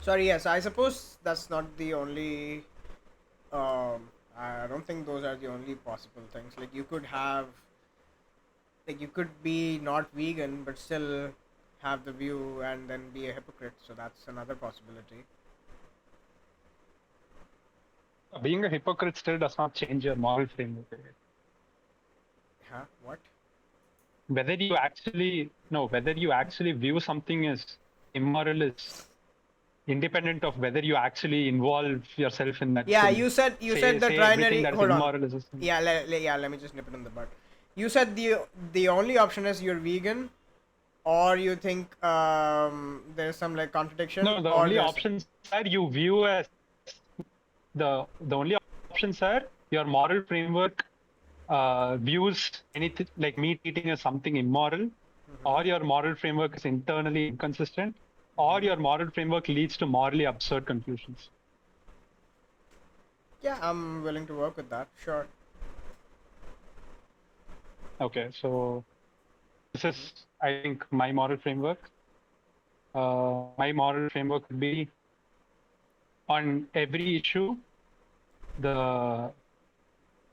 Sorry, yes, I suppose that's not the only. I don't think those are the only possible things. Like you could have, like you could be not vegan but still have the view and then be a hypocrite. So that's another possibility. Being a hypocrite still does not change your moral framework. Huh? What? Whether you actually view something as immoral is independent of whether you actually involve yourself in that Yeah, fully. you said the Say everything trinary. that is Hold on. immoral is a sin. Yeah, let me just nip it in the bud. You said the only option is you're vegan, or you think there's some like contradiction, No, the or only there's options are you view as the only options are your moral framework views anything like meat eating as something immoral, or your moral framework is internally inconsistent, or your moral framework leads to morally absurd conclusions. yeah, I'm willing to work with that. Sure. Okay, so this is, I think, my moral framework. My moral framework would be on every issue, the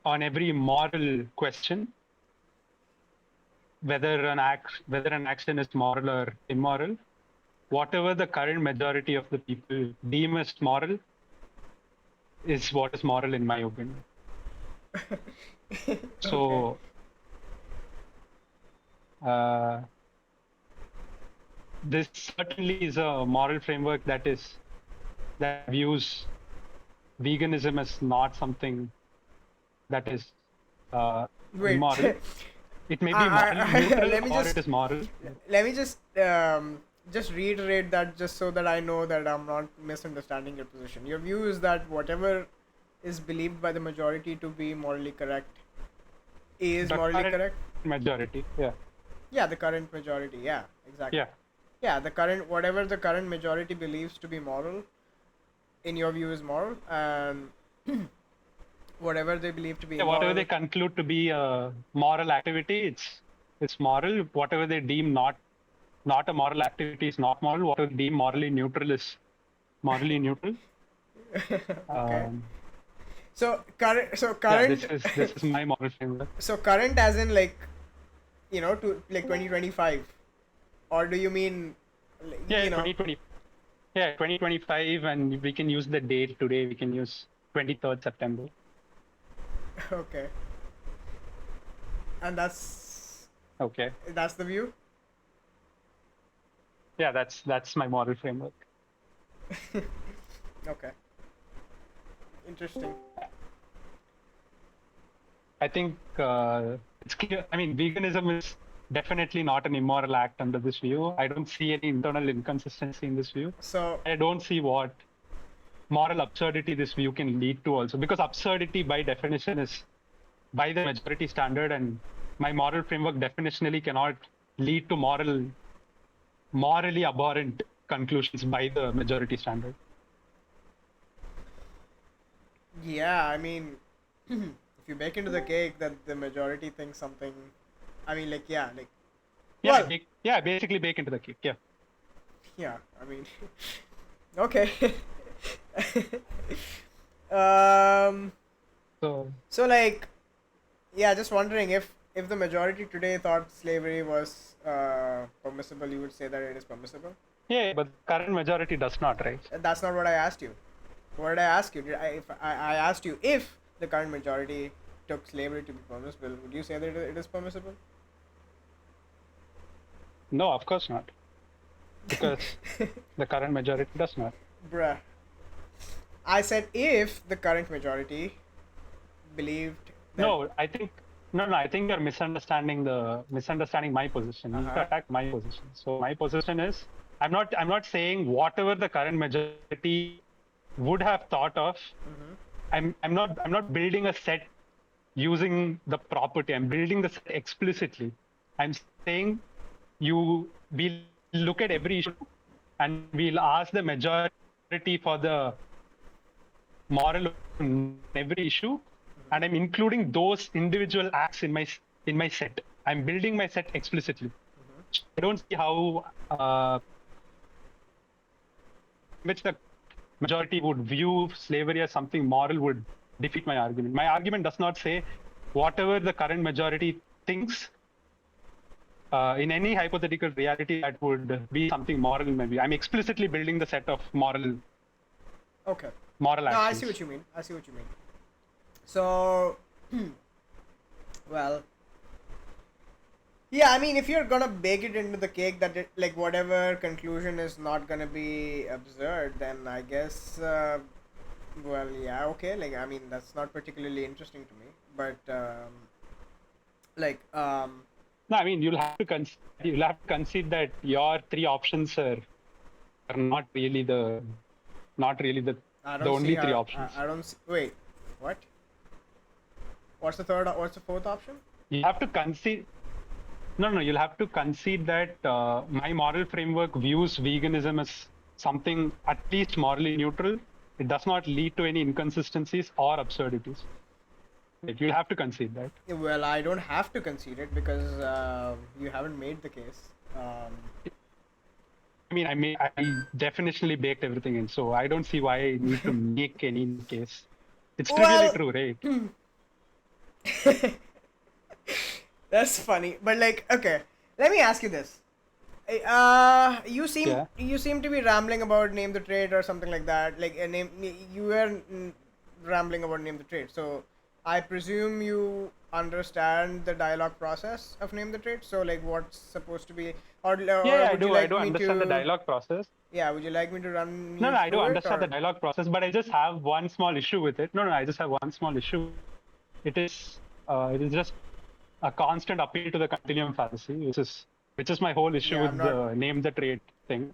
on every moral question, whether an action is moral or immoral, whatever the current majority of the people deem as moral is what is moral in my opinion. Okay. So uh, this certainly is a moral framework that views veganism as not something that is Wait. immoral. It may be morally neutral Let me or just it is moral. let me just reiterate that just so that I know that I'm not misunderstanding your position. Your view is that whatever is believed by the majority to be morally correct is The morally current correct. majority, yeah, Yeah, the current majority. Yeah, exactly. yeah. Yeah, the current whatever the current majority believes to be moral, in your view, is moral, and whatever they believe to be Yeah, whatever they immoral. conclude to be a moral activity, it's moral. Whatever they deem not a moral activity is not moral. Whatever they deem morally neutral is morally neutral. Okay. Um, So current. So yeah, current. this is my moral framework. So current, as in like, to like 2025, or do you mean, Yeah, 2020. Yeah, 2025, and we can use the date today. We can use 23rd September. Okay, and Okay. that's the view. Yeah, that's my moral framework. Okay, interesting. I think it's clear. I mean, veganism is definitely not an immoral act under this view. I don't see any internal inconsistency in this view. So I don't see what moral absurdity this view can lead to also, because absurdity by definition is by the majority standard, and my moral framework definitionally cannot lead to morally abhorrent conclusions by the majority standard. yeah, I mean, if you bake into the cake that the majority thinks something, I mean, like, yeah, like, Yeah, well, basically bake into the cake. Yeah. yeah, I mean, okay. um. So So like, yeah, just wondering if the majority today thought slavery was permissible, you would say that it is permissible. yeah, but current majority does not, right? That's not what I asked you. What did I ask you? I asked you if the current majority took slavery to be permissible, would you say that it is permissible? No, of course not, because the current majority does not. Bruh. I said if the current majority believed that. No, I think no. I think you're misunderstanding my position. You need to Uh-huh. attack my position. So my position is I'm not saying whatever the current majority would have thought of. I'm not building a set using the property. I'm building the set explicitly. I'm saying we look at every issue and we'll ask the majority for the moral on every issue, and I'm including those individual acts in my set. I'm building my set explicitly. I don't see how which the majority would view slavery as something moral would defeat my argument. My argument does not say whatever the current majority thinks in any hypothetical reality that would be something moral. Maybe I'm explicitly building the set of moral Okay. moral No, actions. I see what you mean. I see what you mean. So, well, yeah. I mean, if you're gonna bake it into the cake that it, like whatever conclusion is not gonna be absurd, then I guess. Well, yeah, okay. Like, I mean, that's not particularly interesting to me, but like, No, I mean you'll have to concede that your three options are not really I the don't see only three how. options. I don't see, wait. What? What's the third? What's the fourth option? You have to concede. No, you'll have to concede that my moral framework views veganism as something at least morally neutral. It does not lead to any inconsistencies or absurdities. Like, you'll have to concede that. Well, I don't have to concede it because you haven't made the case. I definitionally baked everything in, so I don't see why I need to make any case. It's trivially true, right? That's funny, but like, okay, let me ask you this. Yeah. You seem to be rambling about name the trade or something like that. Like a name, you were rambling about name the trade. So I presume you understand the dialogue process of name the trade. So like, what's supposed to be, or Yeah, would you like I do me understand the to? dialogue process. Yeah, would you like me to run No, you I do through it understand the or? dialogue process, but I just have one small issue with it. No, I just have one small issue. It is just a constant appeal to the continuum fallacy, which is my whole issue Yeah, I'm with not. the name the trait thing.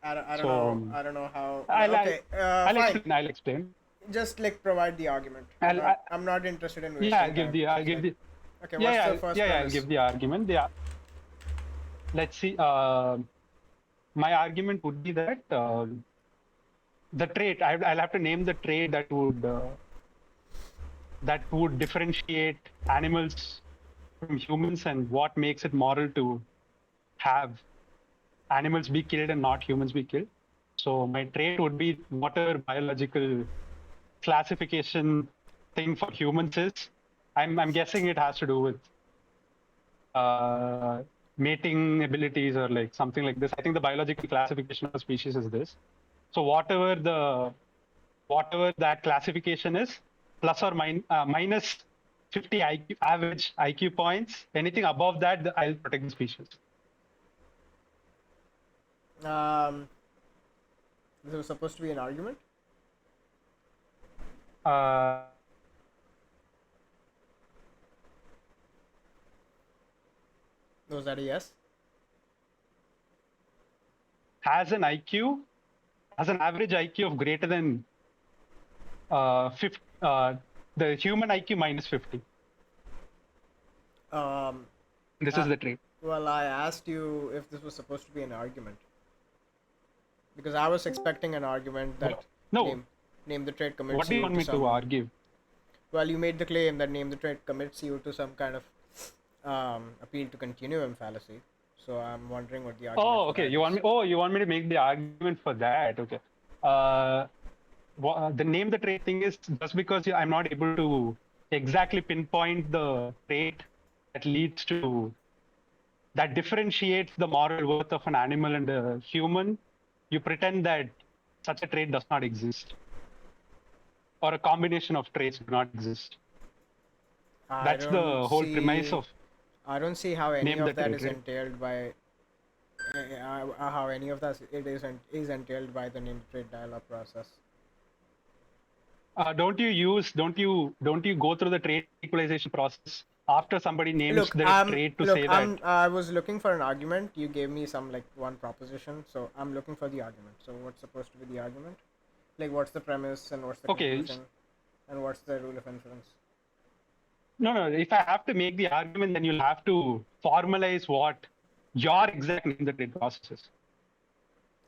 I don't So know. I don't know how. I'll Okay, fine. explain. I'll explain. Just like provide the argument. I'll, I'm not interested in yeah, wasting time. I'll Just give like, the okay, what's the first I'll premise? give the argument. Yeah, let's see. My argument would be that the trait I'll have to name the trait that would differentiate animals from humans and what makes it moral to have animals be killed and not humans be killed. So my trait would be whatever biological classification thing for humans is. I'm guessing it has to do with mating abilities or like something like this. I think the biological classification of a species is this. So whatever that classification is, plus or minus 50 IQ, average IQ points. Anything above that, I'll protect the species. This was supposed to be an argument. Was that a yes? Has an average IQ of greater than 50, the human IQ minus 50. This is the trait. Well, I asked you if this was supposed to be an argument because I was expecting an argument that No. name the trait commits What do you want me to argue? Well, you made the claim that name the trait commits you to some kind of appeal to continuum fallacy. So I'm wondering what the argument. Oh, okay. You want me to make the argument for that? Okay. The name the trait thing is just because I'm not able to exactly pinpoint the trait that differentiates the moral worth of an animal and a human. You pretend that such a trait does not exist, or a combination of traits do not exist. That's the whole premise of. I don't see how any of that is entailed by. How any of that is entailed by the name trait dialogue process. Don't you go through the trait equalization process after somebody names the trait to say that? I was looking for an argument. You gave me some like one proposition, so I'm looking for the argument. So what's supposed to be the argument? Like what's the premise and what's the conclusion and what's the rule of inference? No. If I have to make the argument, then you'll have to formalize what your exact name the trait process is.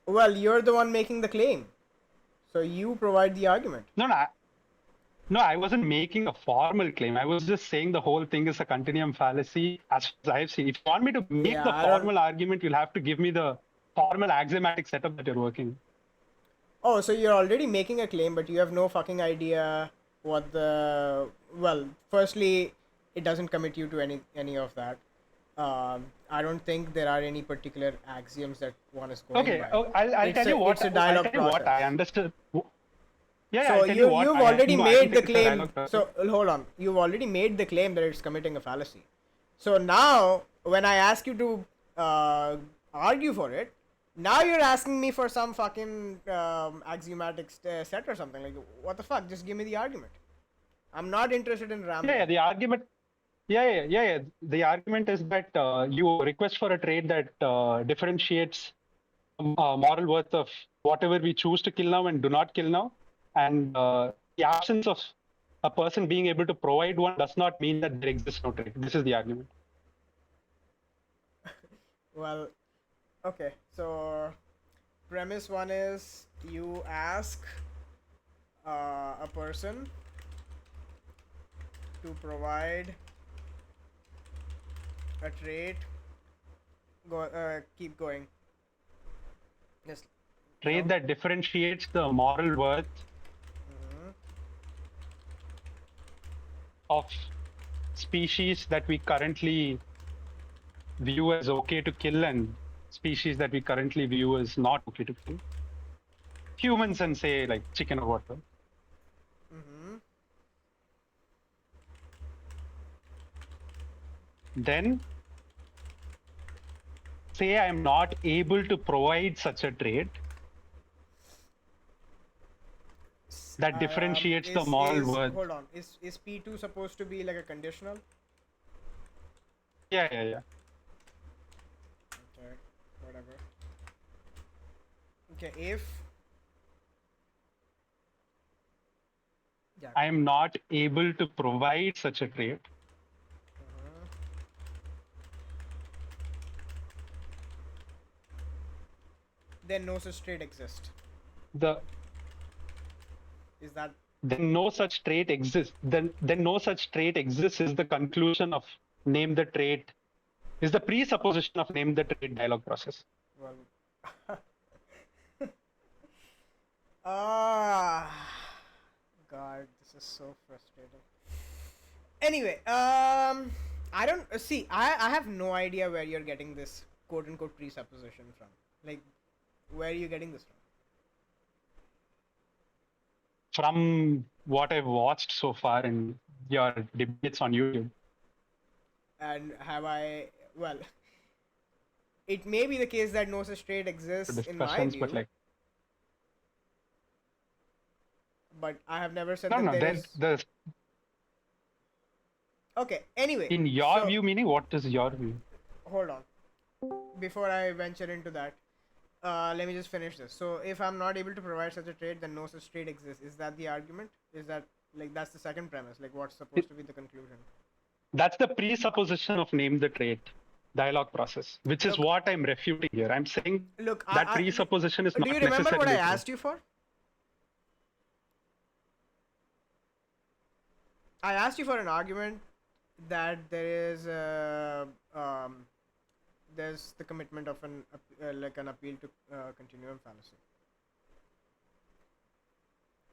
Well, you're the one making the claim, so you provide the argument. No, I wasn't making a formal claim. I was just saying the whole thing is a continuum fallacy as I've seen. If you want me to make the formal argument, you'll have to give me the formal axiomatic setup that you're working. Oh, so you're already making a claim, but you have no fucking idea what the. Well, firstly, it doesn't commit you to any of that. I don't think there are any particular axioms that one is going Okay, by. oh, I'll tell you It's what a I'll dialogue tell you what I process. understood. Yeah, So I'll tell you what you've I already no, I don't made the think it's a claim. dialogue process. So hold on, you've already made the claim that it's committing a fallacy. So now, when I ask you to argue for it, now you're asking me for some fucking axiomatic set or something. Like, what the fuck? Just give me the argument. I'm not interested in Yeah, rambling. the argument. Yeah. The argument is that you request for a trait that differentiates moral worth of whatever we choose to kill now and do not kill now, and the absence of a person being able to provide one does not mean that there exists no trait. This is the argument. Well, okay. So premise one is you ask a person to provide a trait. Keep going. Yes. Trait No? that differentiates the moral worth of species that we currently view as okay to kill and species that we currently view as not okay to kill. Humans and say like chicken or whatever. Then say I am not able to provide such a trait that differentiates the moral Is worth. hold on. Is P2 supposed to be like a conditional? Yeah. Okay, whatever. Okay, if yeah, I am not able to provide such a trait. then no such trait exists. The Is that then no such trait exists. Then no such trait exists is the conclusion of name the trait. Is the presupposition of name the trait dialogue process. well? Ah, God, this is so frustrating. Anyway, I don't see. I have no idea where you're getting this quote unquote presupposition from. Like, where are you getting this from? From what I've watched so far in your debates on YouTube. And have I? Well, it may be the case that no such trait exists in my Discussions, view, but like but I have never said no, that no. there Then is. the Okay. Anyway, in your so view, meaning what is your view? hold on. Before I venture into that, let me just finish this. So, if I'm not able to provide such a trait, then no such trait exists. Is that the argument? Is that like that's the second premise? Like, what's supposed to be the conclusion? That's the presupposition of name the trait dialogue process, which is Look, what I'm refuting here. I'm saying look. that presupposition is Do you not remember what I necessarily true. asked you for? I asked you for an argument that there is there's the commitment of an like an appeal to continuum fallacy.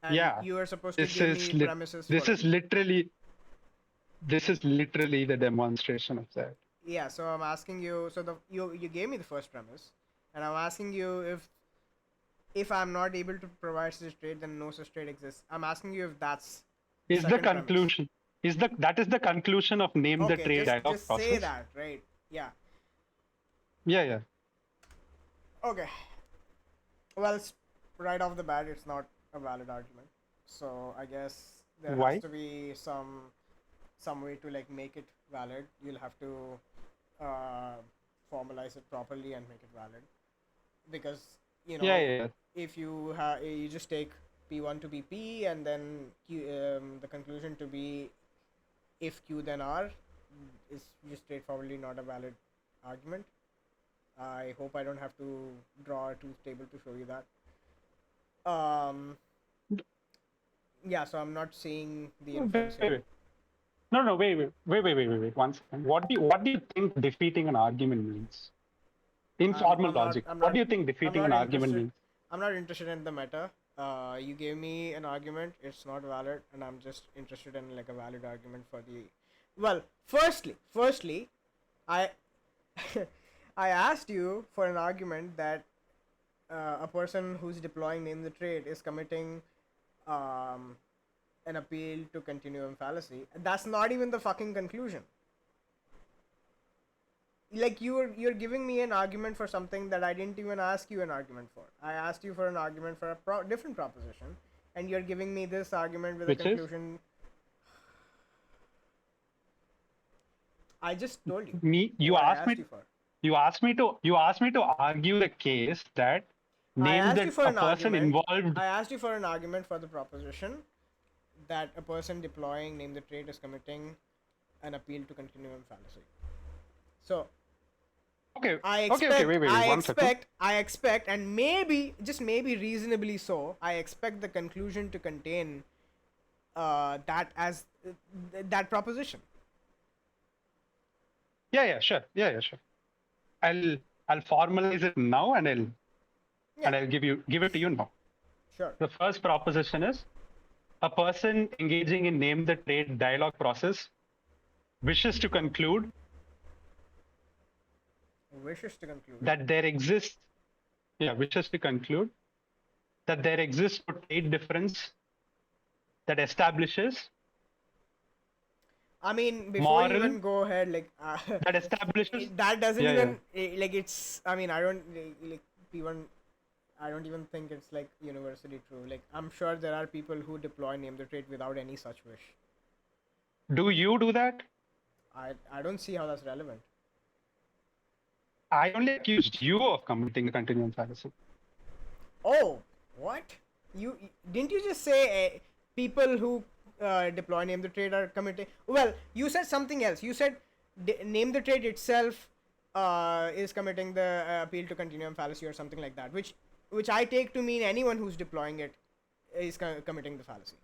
And Yeah, you are supposed to this give is me premises this for is literally the demonstration of that. yeah. So I'm asking you. So you gave me the first premise, and I'm asking you if I'm not able to provide such trait, then no such trait exists. I'm asking you if that's Is the second premise. conclusion that is the conclusion of name the Okay, trait dialogue just process? say that, right? Yeah. Yeah. Okay. Well, right off the bat, it's not a valid argument. So I guess there Why? has to be some way to like make it valid. You'll have to formalize it properly and make it valid. Because you know, Yeah. if you you just take P1 to be P and then the conclusion to be if Q then R is just straightforwardly not a valid argument. I hope I don't have to draw a truth table to show you that. Yeah, so I'm not seeing the inference here. Wait. No, wait. 1 second. What do you think defeating an argument means? In formal logic, what do you think defeating an argument means? I'm not interested in the meta. You gave me an argument. It's not valid, and I'm just interested in like a valid argument for the. Well, firstly, I I asked you for an argument that a person who's deploying name the trade is committing um, an appeal to continuum fallacy. That's not even the fucking conclusion. Like you're giving me an argument for something that I didn't even ask you an argument for. I asked you for an argument for a different proposition, and you're giving me this argument with a Which is conclusion. I just told you me. You what I asked asked me. you for. You asked me to argue the case that I name asked you that for a an person argument. involved. I asked you for an argument for the proposition that a person deploying name the trade is committing an appeal to continuum fallacy. So Okay. I Okay. Okay. expect, Wait. Wait. I One second. expect, I expect, and maybe, just maybe reasonably so, I expect the conclusion to contain that as that proposition. Yeah. Yeah. Sure. Yeah. Yeah. Sure. I'll I'll formalize it now, and Yeah, I'll give it to you now. sure. The first proposition is a person engaging in name the trade dialogue process wishes to conclude Wishes to conclude. that there exists wishes to conclude that there exists a trade difference that establishes I mean, before you moral even go ahead, like that establishes that doesn't yeah even like it's. I mean, I don't like even. I don't even think it's like universally true. Like I'm sure there are people who deploy name the trade without any such wish. do you do that? I don't see how that's relevant. I only accused you of committing a continuum fallacy. Oh, what? You didn't you just say people who deploy name the trade are committing? Well, you said something else. You said name the trade itself is committing the appeal to continuum fallacy or something like that, which I take to mean anyone who's deploying it is committing the fallacy.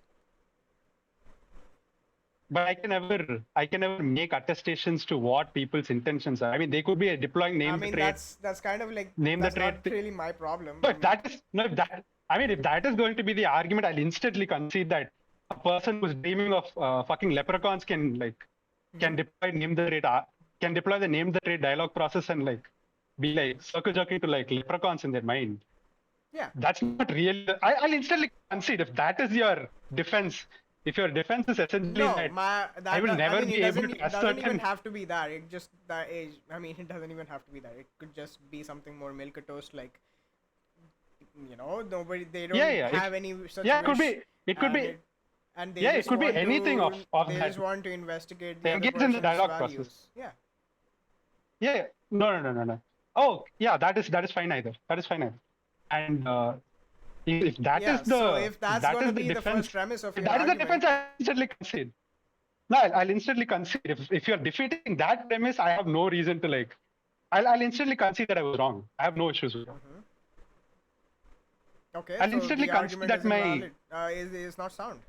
But I can never make attestations to what people's intentions are. I mean, they could be deploying name I the mean, trade. that's kind of like Name the that's trade. not really my problem. No, I if mean, that is no, if that I mean, if that is going to be the argument, I'll instantly concede that a person who's dreaming of fucking leprechauns can deploy name the trade can deploy the name the trade dialogue process and like be like circle jerking to like leprechauns in their mind. yeah. That's not real. I'll instantly concede if that is your defense. If your defense is essentially No, that that I will I never mean, be able to doesn't even ascertain. have to be that. It just that is. I mean, it doesn't even have to be that. It could just be something more milquetoast, like nobody they don't Yeah, yeah. have any such Yeah, it could wish, be. It could and be. and they Yeah, it just could be want anything to of they that. just want to investigate the other Engage in the person's dialogue values. process. Yeah. Yeah. No. Oh, yeah. That is fine either. That is fine either. And if that Yeah. is the So if that's that going is to the be the defense, first premise of if your that is the argument, defense, I instantly concede. No, I'll instantly concede. If you're defeating that premise, I have no reason to like. I'll instantly concede that I was wrong. I have no issues with that. okay, I'll so instantly the concede argument that is my. invalid. Is not sound.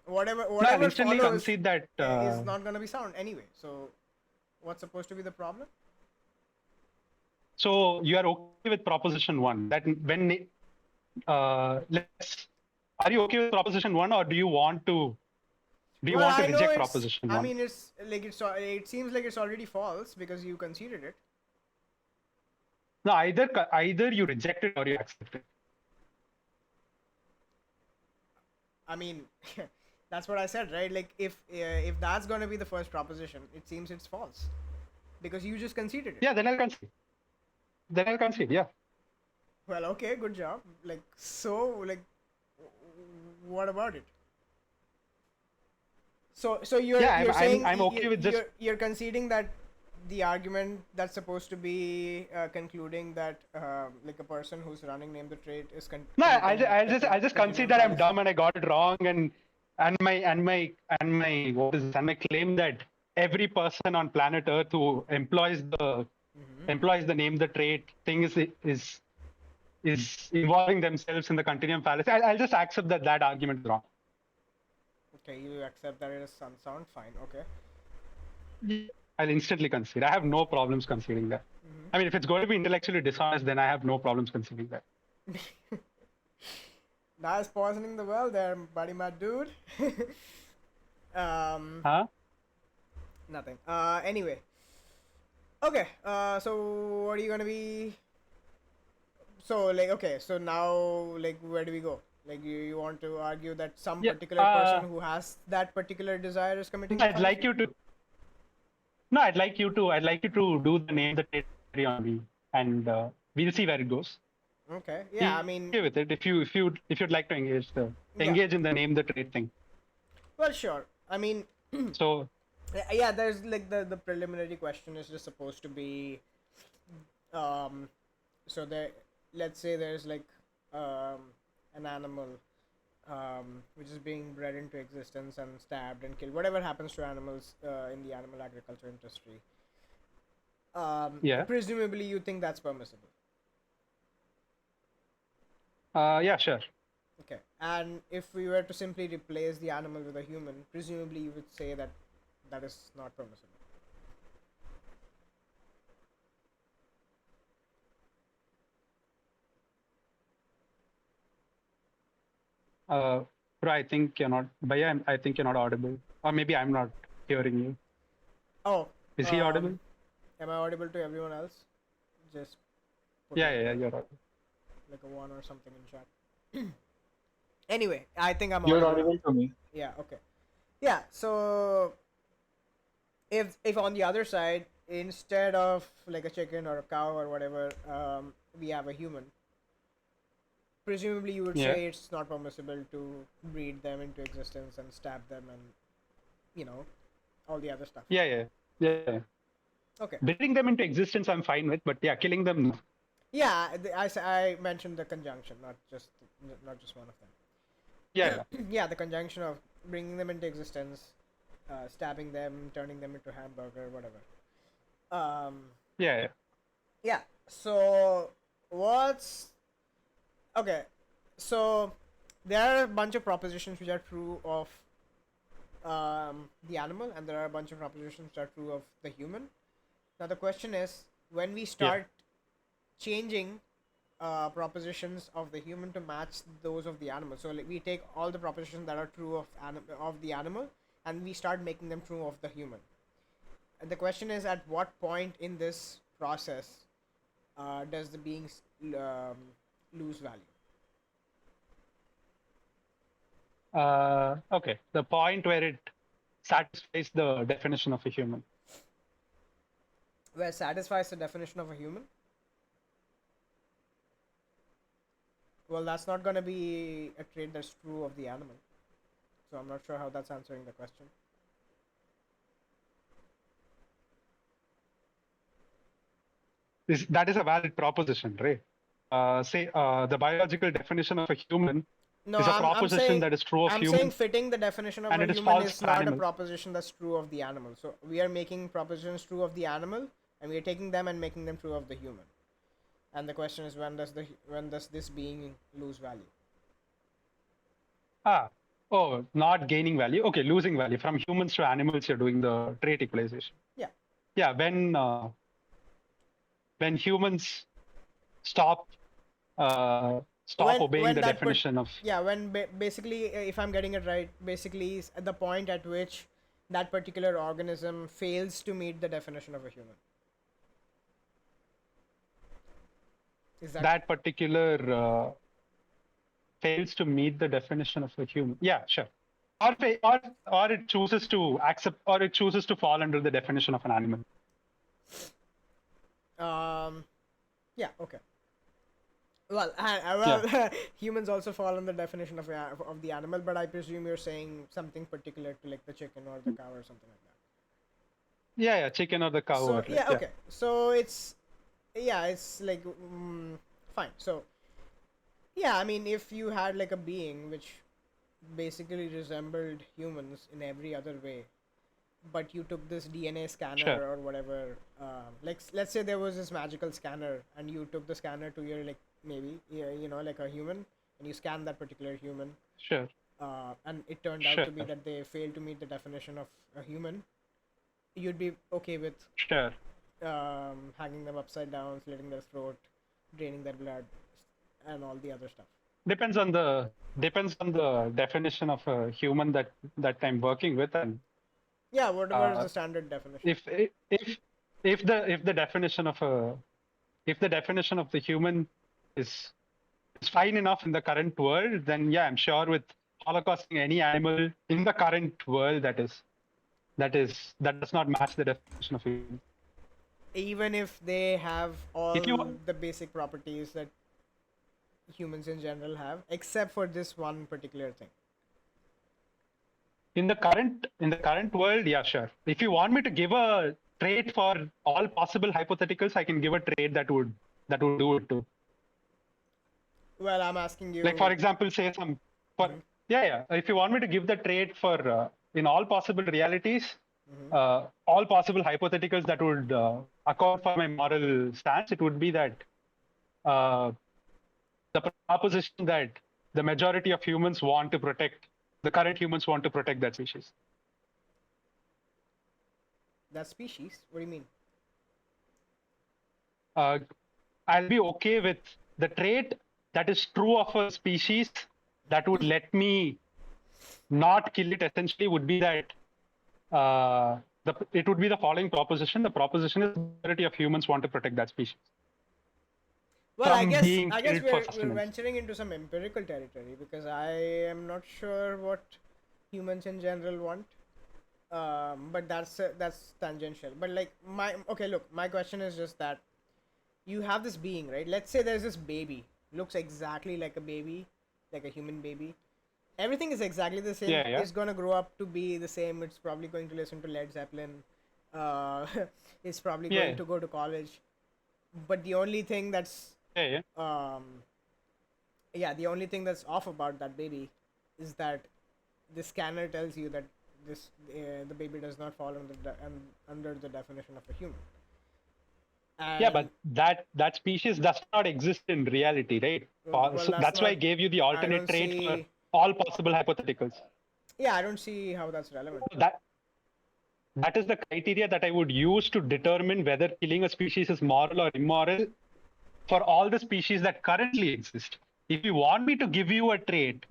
Whatever No, I'll instantly follows concede that. is not going to be sound anyway. So what's supposed to be the problem? So you are okay with proposition one that when let's are you okay with proposition one or do you want to Well, I know reject it's. proposition I one? mean, it's like it seems like it's already false because you conceded it. No, either you reject it or you accept it. I mean, that's what I said, right? Like if that's gonna be the first proposition, it seems it's false because you just conceded it. Yeah, then I'll concede. Then I'll concede. Yeah. Well, okay, good job. Like so, like what about it? So you're Yeah, you're saying I'm okay with just. you're conceding that the argument that's supposed to be concluding that like a person who's running name the trade is No, I'll just concede that I'm dumb and I got it wrong and my what is this? And my claim that every person on planet Earth who employs the name the trade thing is involving themselves in the continuum fallacy. I'll just accept that argument is wrong. Okay, you accept that it is sound fine. Okay. I'll instantly concede. I have no problems conceding that. I mean, if it's going to be intellectually dishonest, then I have no problems conceding that. Nice poisoning the well there, buddy, my dude. um, Huh? Nothing. Anyway. Okay. So what are you gonna be? So like, okay. So now, like, where do we go? Like, you want to argue that some Yeah. particular person who has that particular desire is committing the I'd crime? like you to. No, I'd like you to. I'd like you to do the name the trade on me, and we'll see where it goes. Okay. Yeah. I Be mean, okay with it if you'd like to yeah. engage in the name the trade thing. Well, sure. I mean, So yeah. There's like the preliminary question is just supposed to be, um, so there. Let's say there's like, an animal, which is being bred into existence and stabbed and killed. Whatever happens to animals in the animal agriculture industry. yeah, Presumably, you think that's permissible. yeah, sure. Okay. And if we were to simply replace the animal with a human, presumably you would say that that is not permissible. Uh, Bro, I think you're not. But yeah, I think you're not audible, or maybe I'm not hearing you. Oh, Is he audible? am I audible to everyone else? Just put Yeah, like yeah, yeah, a you're audible. one or something in chat. Anyway, I think I'm You're audible. audible to me. Yeah. Okay. Yeah. So if on the other side, instead of like a chicken or a cow or whatever, we have a human, presumably you would Yeah, say it's not permissible to breed them into existence and stab them and you know all the other stuff. yeah, yeah, yeah. Okay. Bringing them into existence, I'm fine with, but yeah, killing them, no. Yeah, I mentioned the conjunction, not just one of them. Yeah, Yeah, the conjunction of bringing them into existence, stabbing them, turning them into hamburger, whatever. Um, yeah, yeah. yeah. So what's okay? So there are a bunch of propositions which are true of the animal, and there are a bunch of propositions which are true of the human. Now the question is, when we Yeah. start changing propositions of the human to match those of the animal. So like we take all the propositions that are true of the animal, and we start making them true of the human. And the question is, at what point in this process does the beings lose value? Okay. The point where it satisfies the definition of a human. Where satisfies the definition of a human? Well, that's not going to be a trait that's true of the animal. So I'm not sure how that's answering the question. That is a valid proposition, right? Say the biological definition of a human No, is a I'm proposition saying that is true of I'm saying humans fitting the definition of and a it is human false is for not a animals. proposition that's true of the animal. So we are making propositions true of the animal, and we are taking them and making them true of the human. And the question is, when does this being lose value? Ah, oh, not gaining value. Okay, losing value. From humans to animals, you're doing the trait equalization. Yeah. Yeah, when humans stop stop obeying When the that put definition of yeah when basically, if I'm getting it right, basically is at the point at which that particular organism fails to meet the definition of a human. Is that that particular fails to meet the definition of a human. Yeah, sure. Or it chooses to accept, or it chooses to fall under the definition of an animal. yeah, okay. Well, Yeah, humans also fall in the definition of the animal, but I presume you're saying something particular to like the chicken or the cow or something like that. yeah, yeah. Chicken or the cow, or So like, yeah, yeah, okay. So it's like, fine. So yeah, I mean, if you had like a being which basically resembled humans in every other way, but you took this DNA sure, scanner or whatever, like let's say there was this magical scanner, and you took the scanner to your like maybe yeah, like a human, and you scanned that particular human, sure, and it turned out sure, to be that they failed to meet the definition of a human, you'd be okay with sure. hanging them upside down, slitting their throat, draining their blood, and all the other stuff. depends on the definition of a human that I'm working with, and Yeah, whatever is uh, the standard definition. if if if the definition of a if the definition of the human is is fine enough in the current world, then yeah, I'm sure with holocausting any animal in the current world that does not match the definition of human. Even if they have If you all the basic properties that humans in general have, except for this one particular thing. in the current world, yeah, sure. If you want me to give a trait for all possible hypotheticals, I can give a trait that would do it too. Well, I'm asking Like for you. example, say some for Mhm, yeah. If you want me to give the trait for in all possible realities, mhm. all possible hypotheticals that would account for my moral stance, it would be that uh, the proposition that the majority of humans want to protect the current humans want to protect that species. That species? What do you mean? Uh, I'll be okay with the trait that is true of a species that would let me not kill it. Essentially, would be that it would be the following proposition. The proposition is the majority of humans want to protect that species Well, I from guess being I guess killed for we're sustenance. venturing into some empirical territory because I am not sure what humans in general want. But that's tangential. But like my okay, look, my question is just that you have this being, right? Let's say there's this baby, looks exactly like a baby, like a human baby. Everything is exactly the same. Yeah, yeah, It's gonna grow up to be the same. It's probably going to listen to Led Zeppelin. Uh, it's probably going yeah, to go to college. But the only thing that's yeah, yeah. um, yeah, the only thing that's off about that baby is that the scanner tells you that the baby does not fall under the definition of a human. Yeah, And but that species does not exist in reality, right? well, So that's that's why not. I gave you the I alternate don't trait for see. all possible hypotheticals. Yeah, I don't see how that's relevant. That is the criteria that I would use to determine whether killing a species is moral or immoral for all the species that currently exist. If you want me to give you a trait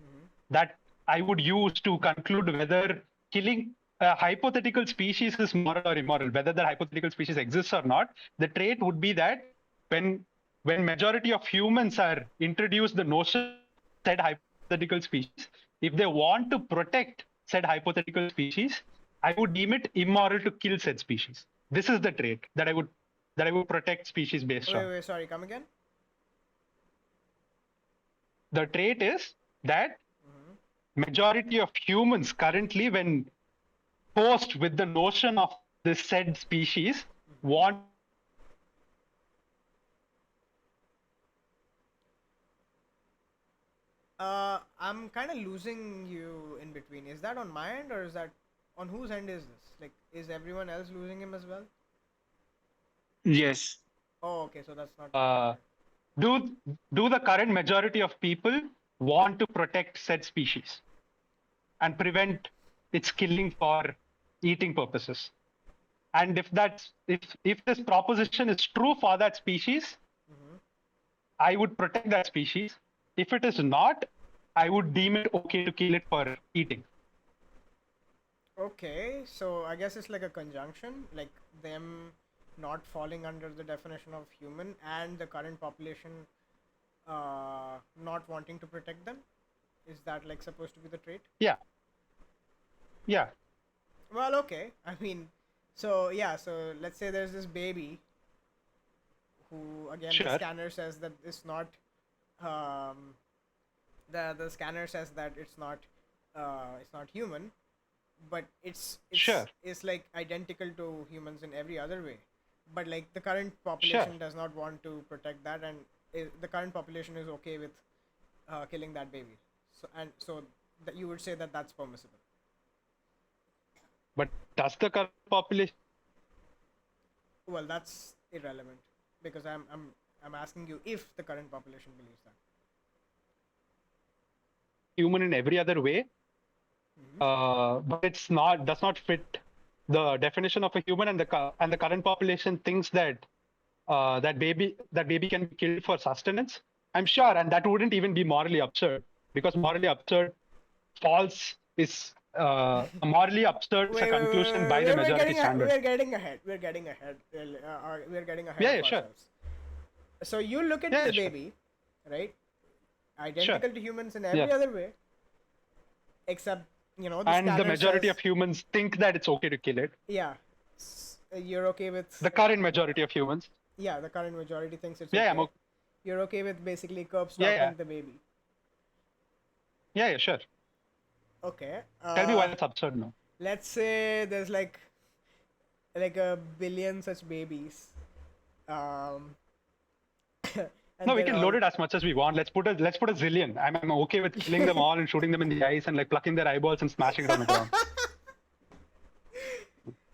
that I would use to conclude whether killing a hypothetical species is moral or immoral, whether the hypothetical species exists or not, the trait would be that when when majority of humans are introduced the notion said hypothetical species, if they want to protect said hypothetical species, I would deem it immoral to kill said species. This is the trait that I would protect species based Wait, on. wait, sorry, come again. The trait is that majority of humans currently, when posed with the notion of this said species, want I'm kind of losing you in between. Is that on my end or is that on whose end is this? Like, is everyone else losing him as well? Yes. Oh, okay, so that's not. uh, do do the current majority of people want to protect said species and prevent its killing for eating purposes? And if this proposition is true for that species, I would protect that species. If it is not, I would deem it okay to kill it for eating. Okay, so I guess it's like a conjunction, like them not falling under the definition of human and the current population not wanting to protect them. Is that like supposed to be the trait? Yeah, yeah, Well, okay. I mean, so yeah, so let's say there's this baby who, again, the sure, scanner says that it's not. Um, the scanner says that it's not human, but sure, it's like identical to humans in every other way. But like the current sure. population does not want to protect that, and the current population is okay with killing that baby. So that you would say that that's permissible. But does the current population Well, that's irrelevant because I'm asking you if the current population believes that. human in every other way? But it's not does not fit the definition of a human, and the current population thinks that that baby can be killed for sustenance. I'm sure, and that wouldn't even be morally absurd, because morally absurd false is a morally absurd is a conclusion by the majority standard. we're getting ahead. We're getting ahead. We're getting ahead Yeah, of yeah, sure. ourselves. So you look at Yeah, the sure. baby, right? Sure. Identical to humans in every Yeah. other way, except the And the scanner majority says, of humans think that it's okay to kill it. yeah, you're okay with, The current majority of humans. yeah, the current majority thinks it's Yeah, okay. I'm okay. You're okay with basically curb Yeah, stomping yeah. the baby. Yeah, yeah, sure. Okay. Tell me why that's absurd now. Let's say there's like a billion such babies. Um, and No, we they're can all, load it as much as we want. Let's put a zillion. I'm okay with killing them all and shooting them in the eyes and like plucking their eyeballs and smashing it on the ground.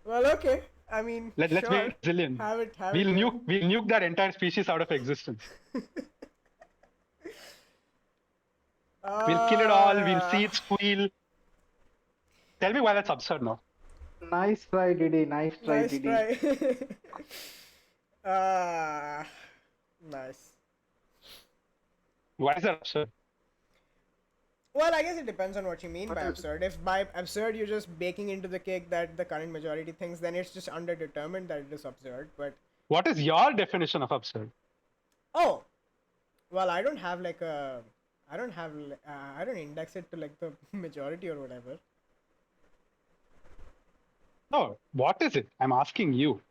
well, okay. I mean, Let's sure. make a zillion. Have it. We'll nuke that entire species out of existence. We'll kill it all. We'll see it squeal. Tell me why that's absurd now. Nice try, Didi. Nice try, Nice Didi. try. Nice. Why is that absurd? Well, I guess it depends on what you mean by absurd. If by absurd you're just baking into the cake that the current majority thinks, then it's just underdetermined that it is absurd. But What is your definition of absurd? oh, well, I don't have like a, I don't index it to like the majority or whatever. No, what is it? I'm asking you.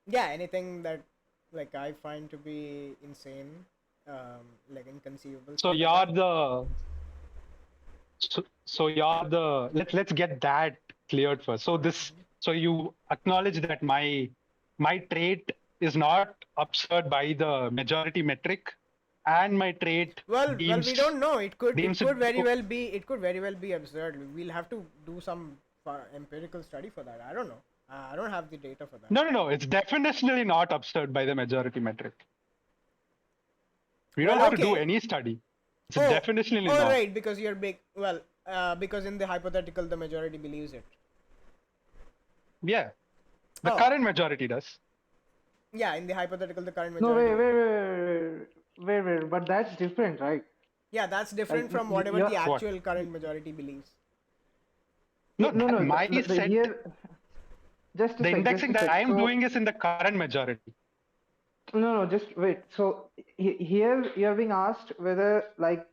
Yeah, anything that like I find to be insane, like inconceivable. So you're the. So you're the. Let's get that cleared first. So you acknowledge that my trait is not absurd by the majority metric, and my trait. Well, we don't know. It could very well. well be absurd. We'll have to do some empirical study for that. I don't know. I don't have the data for that. No. It's definitionally not absurd by the majority metric. We don't Well, have to do okay. any study. It's definitionally not. Right, because you're big. Well, because in the hypothetical, the majority believes it. Yeah. The Oh. current majority does. Yeah, in the hypothetical, the current No, majority. wait. But that's different, right? Yeah, that's different Like, from whatever you're- the actual current majority believes. No. My set. Here, just a The sec, indexing just a that sec. I am doing is in the current majority. No, just wait. So here you're being asked whether, like,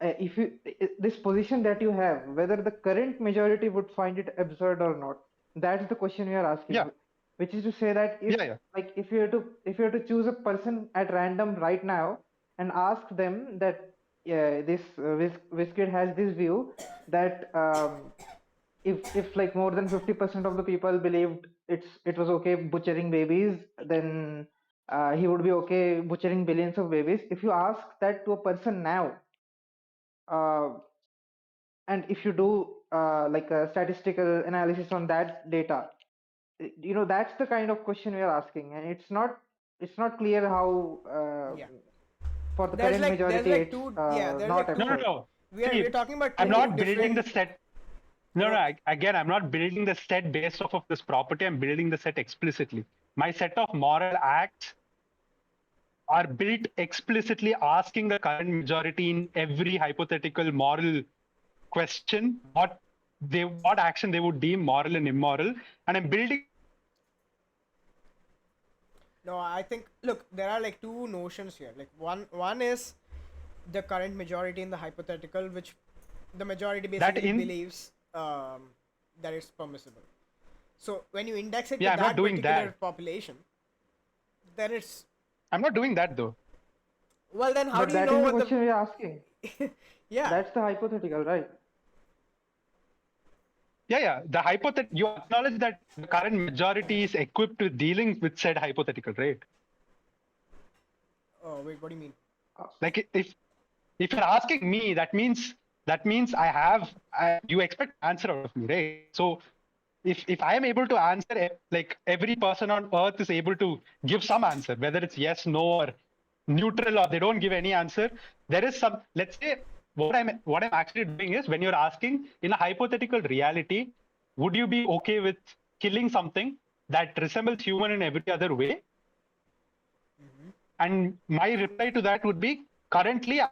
if you this position that you have, whether the current majority would find it absurd or not. That's the question you are asking. Yeah. Which is to say that if, Yeah. like, if you have to choose a person at random right now and ask them that this VizKid has this view that if like more than 50% of the people believed it was okay butchering babies, then he would be okay butchering billions of babies. If you ask that to a person now, and if you do like a statistical analysis on that data, that's the kind of question we are asking, and it's not clear how Yeah. for the There's current like majority there's like it's two. Yeah, there's not like two. absurd. No. We're talking about I'm two not building the different. set. No. Again, I'm not building the set based off of this property. I'm building the set explicitly. My set of moral acts are built explicitly asking the current majority in every hypothetical moral question what action they would deem moral and immoral, and I'm building. No, I think look, there are like two notions here. Like one is the current majority in the hypothetical, which the majority basically believes that it's permissible. So when you index it to I'm that not doing particular that. population, then it's I'm not doing that though. well. Then how But do you that know is the what question we are asking. Yeah. That's the hypothetical, right? Yeah. The hypothetical, you acknowledge that the current majority is equipped with dealing with said hypothetical, right? Oh wait, what do you mean? Like if you're asking me, that means you expect answer out of me, right? So if I am able to answer, like every person on earth is able to give some answer, whether it's yes, no, or neutral, or they don't give any answer, there is some, let's say, what I'm actually doing is, when you're asking in a hypothetical reality, would you be okay with killing something that resembles human in every other way? And my reply to that would be currently I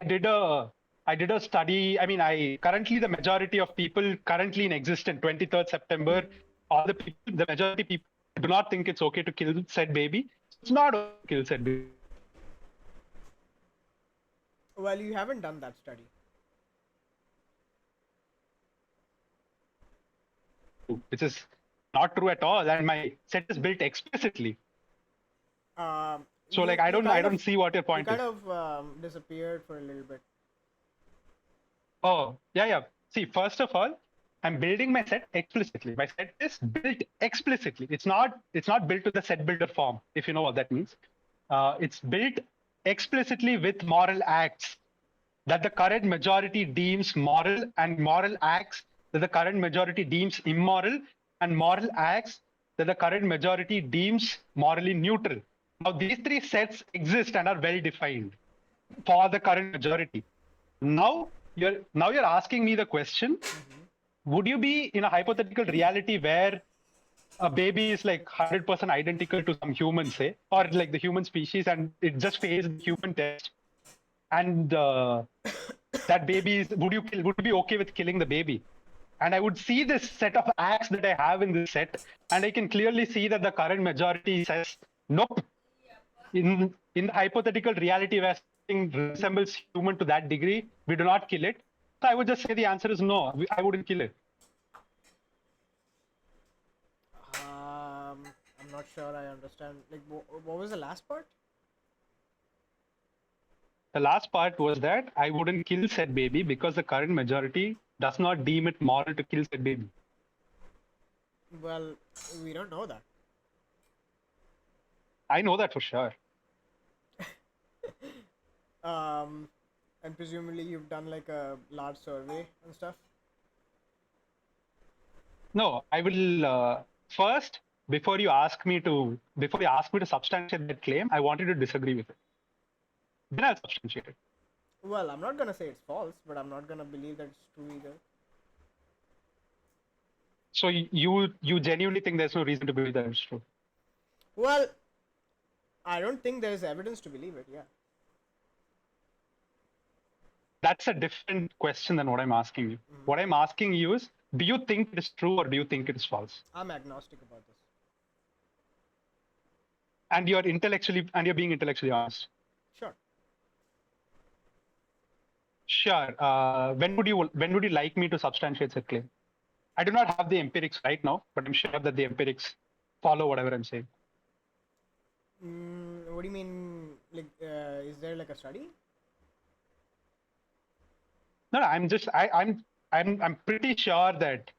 did a study. I mean, currently the majority of people currently in existence, 23rd September, all the majority people do not think it's okay to kill said baby. It's not okay to kill said baby. Well, you haven't done that study. Which is not true at all, and my set is built explicitly. So like I don't see what your point you is. kind of disappeared for a little bit. Oh, yeah. See, first of all, I'm building my set explicitly. My set is built explicitly. It's not built to the set builder form, if you know what that means. It's built explicitly with moral acts that the current majority deems moral, and moral acts that the current majority deems immoral, and moral acts that the current majority deems morally neutral. Now, these three sets exist and are well defined for the current majority. Now you're asking me the question: would you be in a hypothetical reality where a baby is like 100% identical to some human, say, or like the human species, and it just fails the human test, and that baby is, would you be okay with killing the baby? And I would see this set of acts that I have in this set, and I can clearly see that the current majority says nope. In the hypothetical reality where something resembles human to that degree, we do not kill it. So I would just say the answer is no. I wouldn't kill it. I'm not sure I understand. Like, what was the last part? The last part was that I wouldn't kill said baby because the current majority does not deem it moral to kill said baby. Well, we don't know that. I know that for sure. And presumably you've done like a large survey and stuff. No, I will first, before you ask me to substantiate that claim, I wanted to disagree with it. Then I'll substantiate it. Well, I'm not gonna say it's false, but I'm not gonna believe that it's true either. So you genuinely think there's no reason to believe that it's true? Well, I don't think there's evidence to believe it. Yeah. That's a different question than what I'm asking you. What I'm asking you is, do you think it is true or do you think it is false? I'm agnostic about this. And you're being intellectually honest. Sure. Sure. When would you like me to substantiate that claim? I do not have the empirics right now, but I'm sure that the empirics follow whatever I'm saying. What do you mean? Like, is there like a study? No, I'm pretty sure that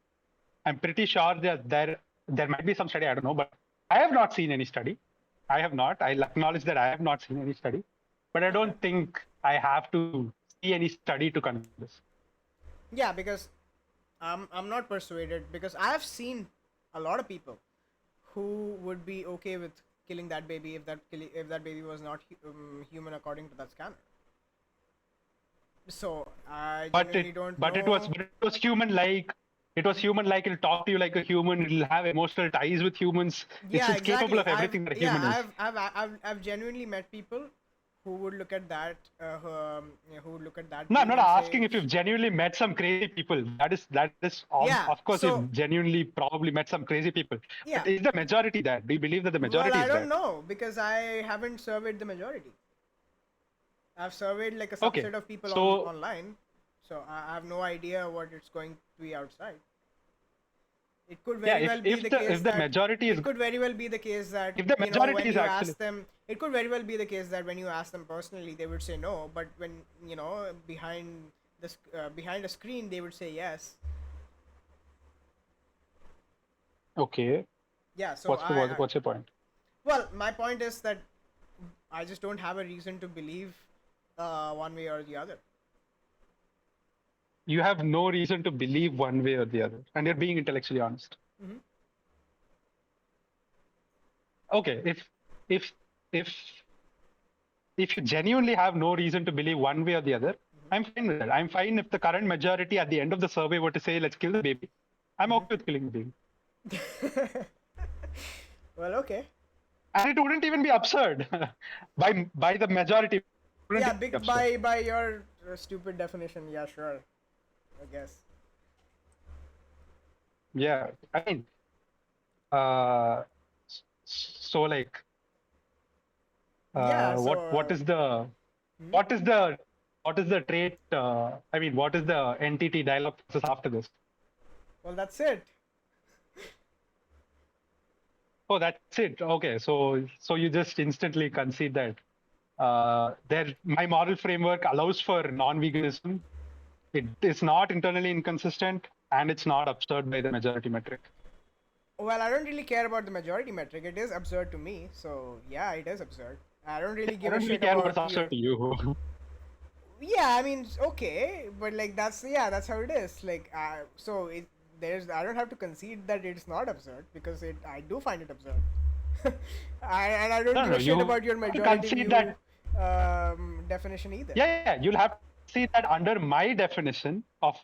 there might be some study. I don't know, but I have not seen any study. I have not. I'll acknowledge that I have not seen any study, but I don't think I have to see any study to confirm this. Yeah, because I'm not persuaded, because I have seen a lot of people who would be okay with killing that baby if that baby was not human according to that scanner. So I genuinely don't know. It was human-like. It was human-like. It'll talk to you like a human. It'll have emotional ties with humans. Yeah, it's capable of everything that a human is. I've genuinely met people who would look at that. Who would look at that. No, I'm not and asking say, if you've genuinely met some crazy people. Of course, you've genuinely probably met some crazy people. Yeah. But is the majority that? Do you believe that the majority is Well, I that? don't know, because I haven't surveyed the majority. I've surveyed like a subset of people online, so I have no idea what it's going to be outside. It could very well be the case if the majority is. It could very well be the case that If the majority when is you actually. ask them, it could very well be the case that when you ask them personally, they would say no, but when behind a screen, they would say yes. Okay. Yeah. So what's your point? Well, my point is that I just don't have a reason to believe one way or the other. You have no reason to believe one way or the other, and you're being intellectually honest. Mm-hmm. Okay, if you genuinely have no reason to believe one way or the other, I'm fine with that. I'm fine if the current majority at the end of the survey were to say, let's kill the baby. I'm okay with killing the baby. Well, okay. And it wouldn't even be absurd by the majority. Wouldn't Yeah, it be big absurd? by your stupid definition. Yeah, sure. I guess. Yeah, I mean, uh, so like, Yeah. So. what is the Hmm? what is the what is the trait? I mean, what is the entity dialog process after this? Well, that's it. Oh, that's it. Okay, so you just instantly concede that my moral framework allows for non-veganism. It is not internally inconsistent, and it's not absurd by the majority metric. Well, I don't really care about the majority metric. It is absurd to me. So yeah, it is absurd. I don't really I give a don't really shit care about what's absurd your. to you. Yeah, I mean, okay, but like that's how it is. Like, so I don't have to concede that it's not absurd because I do find it absurd. And I don't No, give no, a shit you about your have to majority concede view that. definition either. Yeah, you'll have to see that under my definition of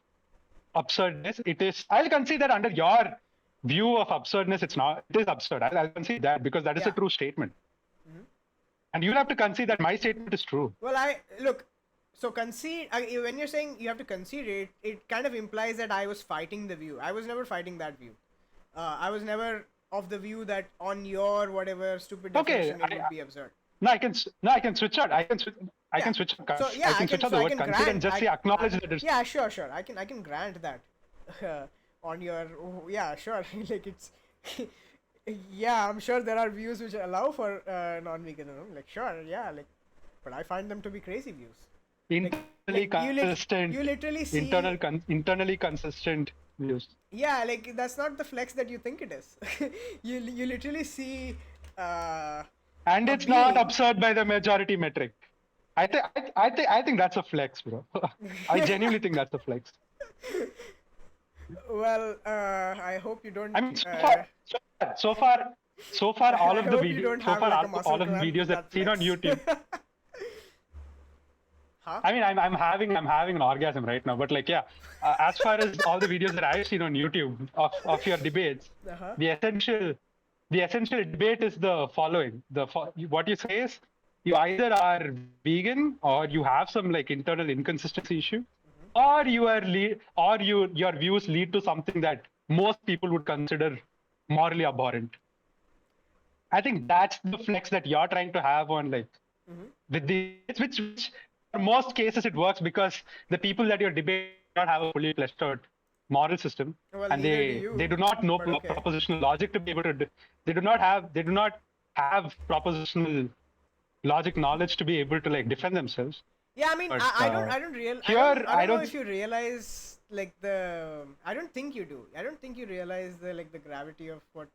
absurdness, it is. I'll concede that under your view of absurdness, it's not. It is absurd. I'll concede that because that is a Yeah. true statement, Mhm. and you'll have to concede that my statement is true. Well, I look. So concede when you're saying you have to concede it, it kind of implies that I was fighting the view. I was never fighting that view. I was never of the view that on your whatever stupid Okay, definition it would be absurd. no, I can switch out. I Yeah. can switch out. So I yeah, can switch out the I word can concede and grant. just say acknowledge that it's. Yeah, sure. I can grant that. On your yeah, sure. Like it's. Yeah, I'm sure there are views which allow for non-veganism. Like sure, yeah, like, but I find them to be crazy views. Internally consistent, you literally see. internally consistent views. Yeah, like that's not the flex that you think it is. You literally see. And A it's not being. absurd by the majority metric. I think that's a flex, bro. I genuinely think that's a flex. Well, I hope you don't. I mean, so far, all I of the hope you don't videos, so have far, like a muscle all of the cramp videos with that that I've seen on flex. YouTube. Huh? I mean, I'm having an orgasm right now. But like, yeah, as far as all the videos that I've seen on YouTube of your debates, Uh-huh. the essential debate is the following: what you say is you either are vegan or you have some like internal inconsistency issue, or your views lead to something that most people would consider morally abhorrent. I think that's the flex that you're trying to have on like with the which for most cases it works because the people that you're debating do not have a fully fleshed out moral system, Well, and neither do they you. do not know But okay. propositional logic to be able to. They do not have propositional logic knowledge to be able to like defend themselves. Yeah, I mean, But I I don't know don't. if you realize like I don't think you do. I don't think you realize the gravity of what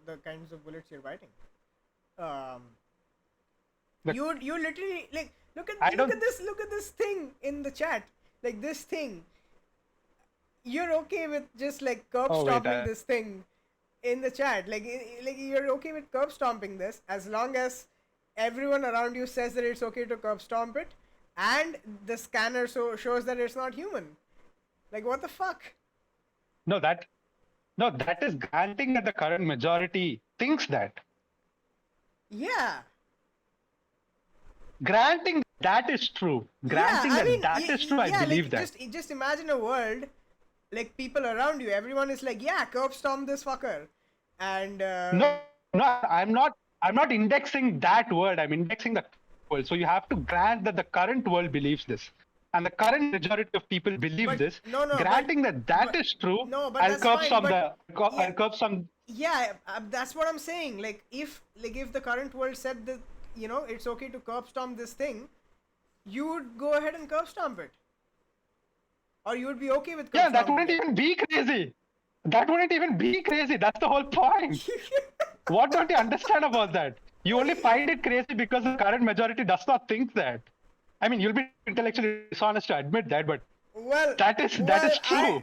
the kinds of bullets you're biting. Um, The- you literally like look I at don't. this thing in the chat, like this thing. You're okay with just like curb Oh wait. stomping this thing in the chat, like you're okay with curb stomping this as long as everyone around you says that it's okay to curb stomp it, and the scanner shows that it's not human. Like what the fuck? No, that is granting that the current majority thinks that. Yeah. Granting that is true. Granting Yeah, I mean, that is true, I yeah, believe like that. just imagine a world, like people around you, everyone is like, yeah, curb stomp this fucker, and No, I'm not indexing that word. I'm indexing the world. So you have to grant that the current world believes this. And the current majority of people believe But this. no, Granting that but- is true, no, but I'll that's curb fine, some but- I'll yeah. curb some. yeah, that's what I'm saying. Like if the current world said that it's okay to curb stomp this thing, you would go ahead and curb stomp it, or you would be okay with curb Yeah, that stomping wouldn't it. even be crazy. That wouldn't even be crazy. That's the whole point. What don't you understand about that? You only find it crazy because the current majority does not think that. I mean, you'll be intellectually dishonest to admit that, but Well, that is true.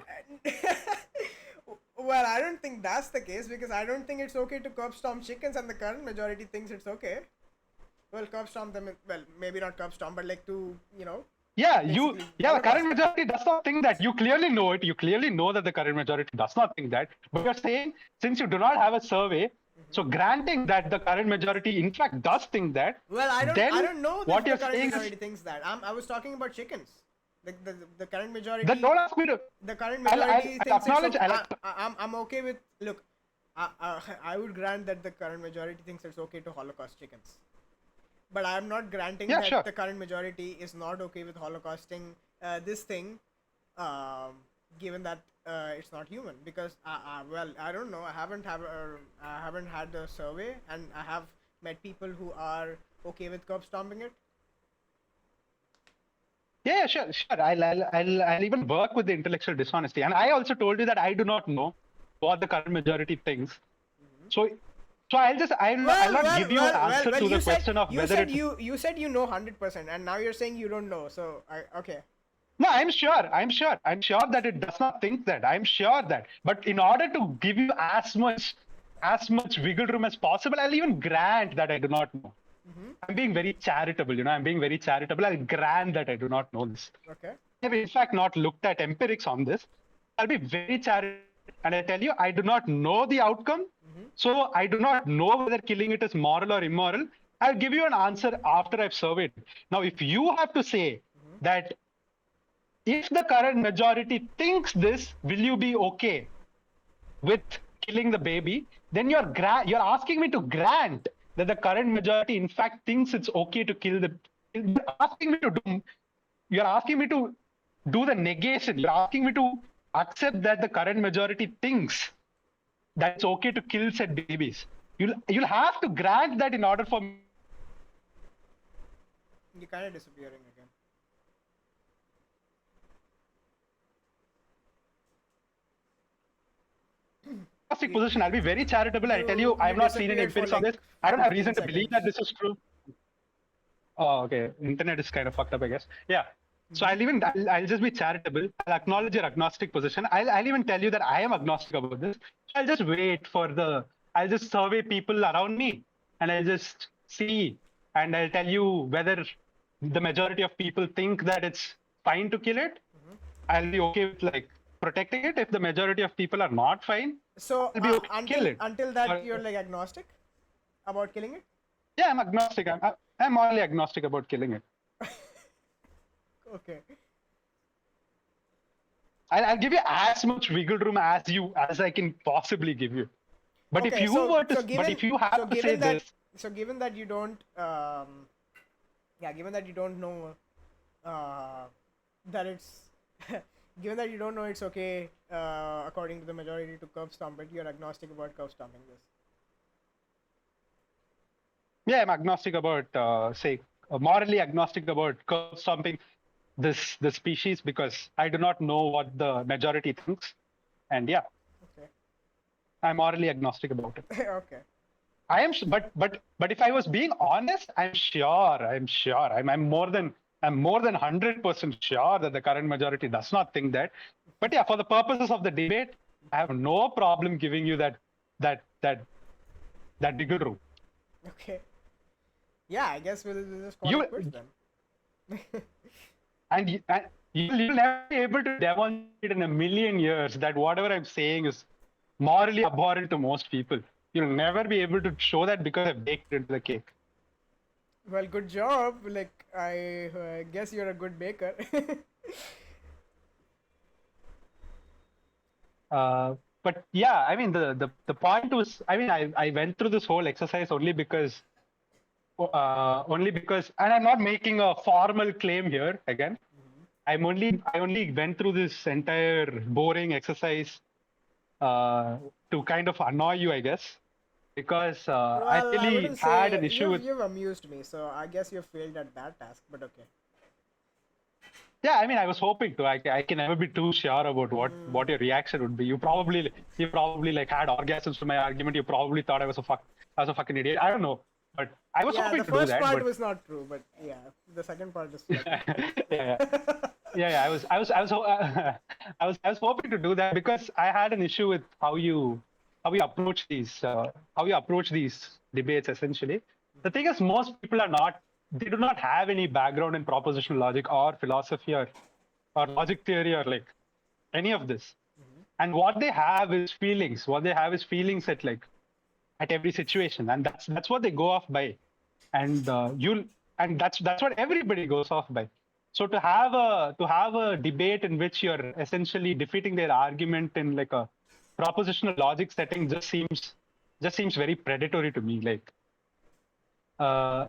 Well, I don't think that's the case because I don't think it's okay to curb stomp chickens, and the current majority thinks it's okay. Well, curb stomp them. Well, maybe not curb stomp, but like to Yeah, basically the current holocaust. majority does not think that. You clearly know it. You clearly know that the current majority does not think that. But you're saying, since you do not have a survey, So granting that the current majority in fact does think that, Well, I then don't know what if you're the current saying majority is thinks that. I was talking about chickens. The current majority. that don't ask me to. The current I'll majority thinks it's acknowledge. okay. I'm okay with. Look, I would grant that the current majority thinks it's okay to Holocaust chickens. But I'm not granting Yeah, that sure. the current majority is not okay with holocausting this thing, given that it's not human. Because well, I don't know. I haven't had a survey, and I have met people who are okay with curb stomping it. Yeah, sure. I'll even work with the intellectual dishonesty. And I also told you that I do not know what the current majority thinks. So, I'll not give you an answer to the question of whether it's. You said you know 100%, and now you're saying you don't know. So okay. No, I'm sure that it does not think that. I'm sure that. But in order to give you as much wiggle room as possible, I'll even grant that I do not know. I'm being very charitable, I'm being very charitable. I'll grant that I do not know this. Okay. I have in fact not looked at empirics on this. I'll be very charitable and I tell you, I do not know the outcome. So I do not know whether killing it is moral or immoral. I'll give you an answer after I've surveyed. Now, if you have to say that if the current majority thinks this, will you be okay with killing the baby? Then you're asking me to grant that the current majority in fact thinks it's okay to kill the. You're asking me to do the negation. You're asking me to accept that the current majority thinks that it's okay to kill said babies. You'll have to grant that in order for. You're kind of disappearing again. Position. I'll be very charitable. I tell you, I've not seen any empirics on this. I don't have reason to believe that this is true. Oh, okay. Internet is kind of fucked up, I guess. Yeah. So I'll just be charitable. I'll acknowledge your agnostic position. I'll even tell you that I am agnostic about this. I'll just wait for I'll just survey people around me and I'll just see and I'll tell you whether the majority of people think that it's fine to kill it. I'll be okay with like protecting it. If the majority of people are not fine, so I'll be okay kill it. Until that, you're like agnostic about killing it? Yeah, I'm agnostic. I'm only agnostic about killing it. Okay. I'll give you as much wiggle room as I can possibly give you. But okay, if you were to, but if you have to say that, this, so given that you don't, given that you don't know, that it's, given that you don't know it's okay, according to the majority to curb stomp it, you're agnostic about curb stomping this. yeah, I'm agnostic about, morally agnostic about curb stomping the species because I do not know what the majority thinks, and yeah, okay, I'm morally agnostic about it. okay. I am, but if I was being honest, I'm sure. I'm more than 100% sure that the current majority does not think that. But yeah, for the purposes of the debate, I have no problem giving you that wiggle room. Okay. Yeah, I guess we'll just call it quits then. And you'll never be able to demonstrate in a million years that whatever I'm saying is morally abhorrent to most people. You'll never be able to show that because I baked it into the cake. Well, good job. Like, I guess you're a good baker. But yeah, I mean, the point was, I mean, I went through this whole exercise only because, and I'm not making a formal claim here again. I only went through this entire boring exercise to kind of annoy you, I guess, because well, I really had an issue with. You've amused me, so I guess you failed at that task. But okay. Yeah, I mean, I was hoping to. I can never be too sure about what your reaction would be. You probably like had orgasms to my argument. You probably thought I was a fucking idiot. I don't know, but I was hoping to do that. The first part was not true, but yeah, the second part is. Yeah. I was hoping to do that because I had an issue with how you approach these debates. Essentially, the thing is, most people they do not have any background in propositional logic or philosophy or logic theory or like any of this. And what they have is feelings. What they have is feelings at like at every situation, and that's what they go off by, and that's what everybody goes off by. So to have a debate in which you're essentially defeating their argument in like a propositional logic setting just seems very predatory to me. Like, uh,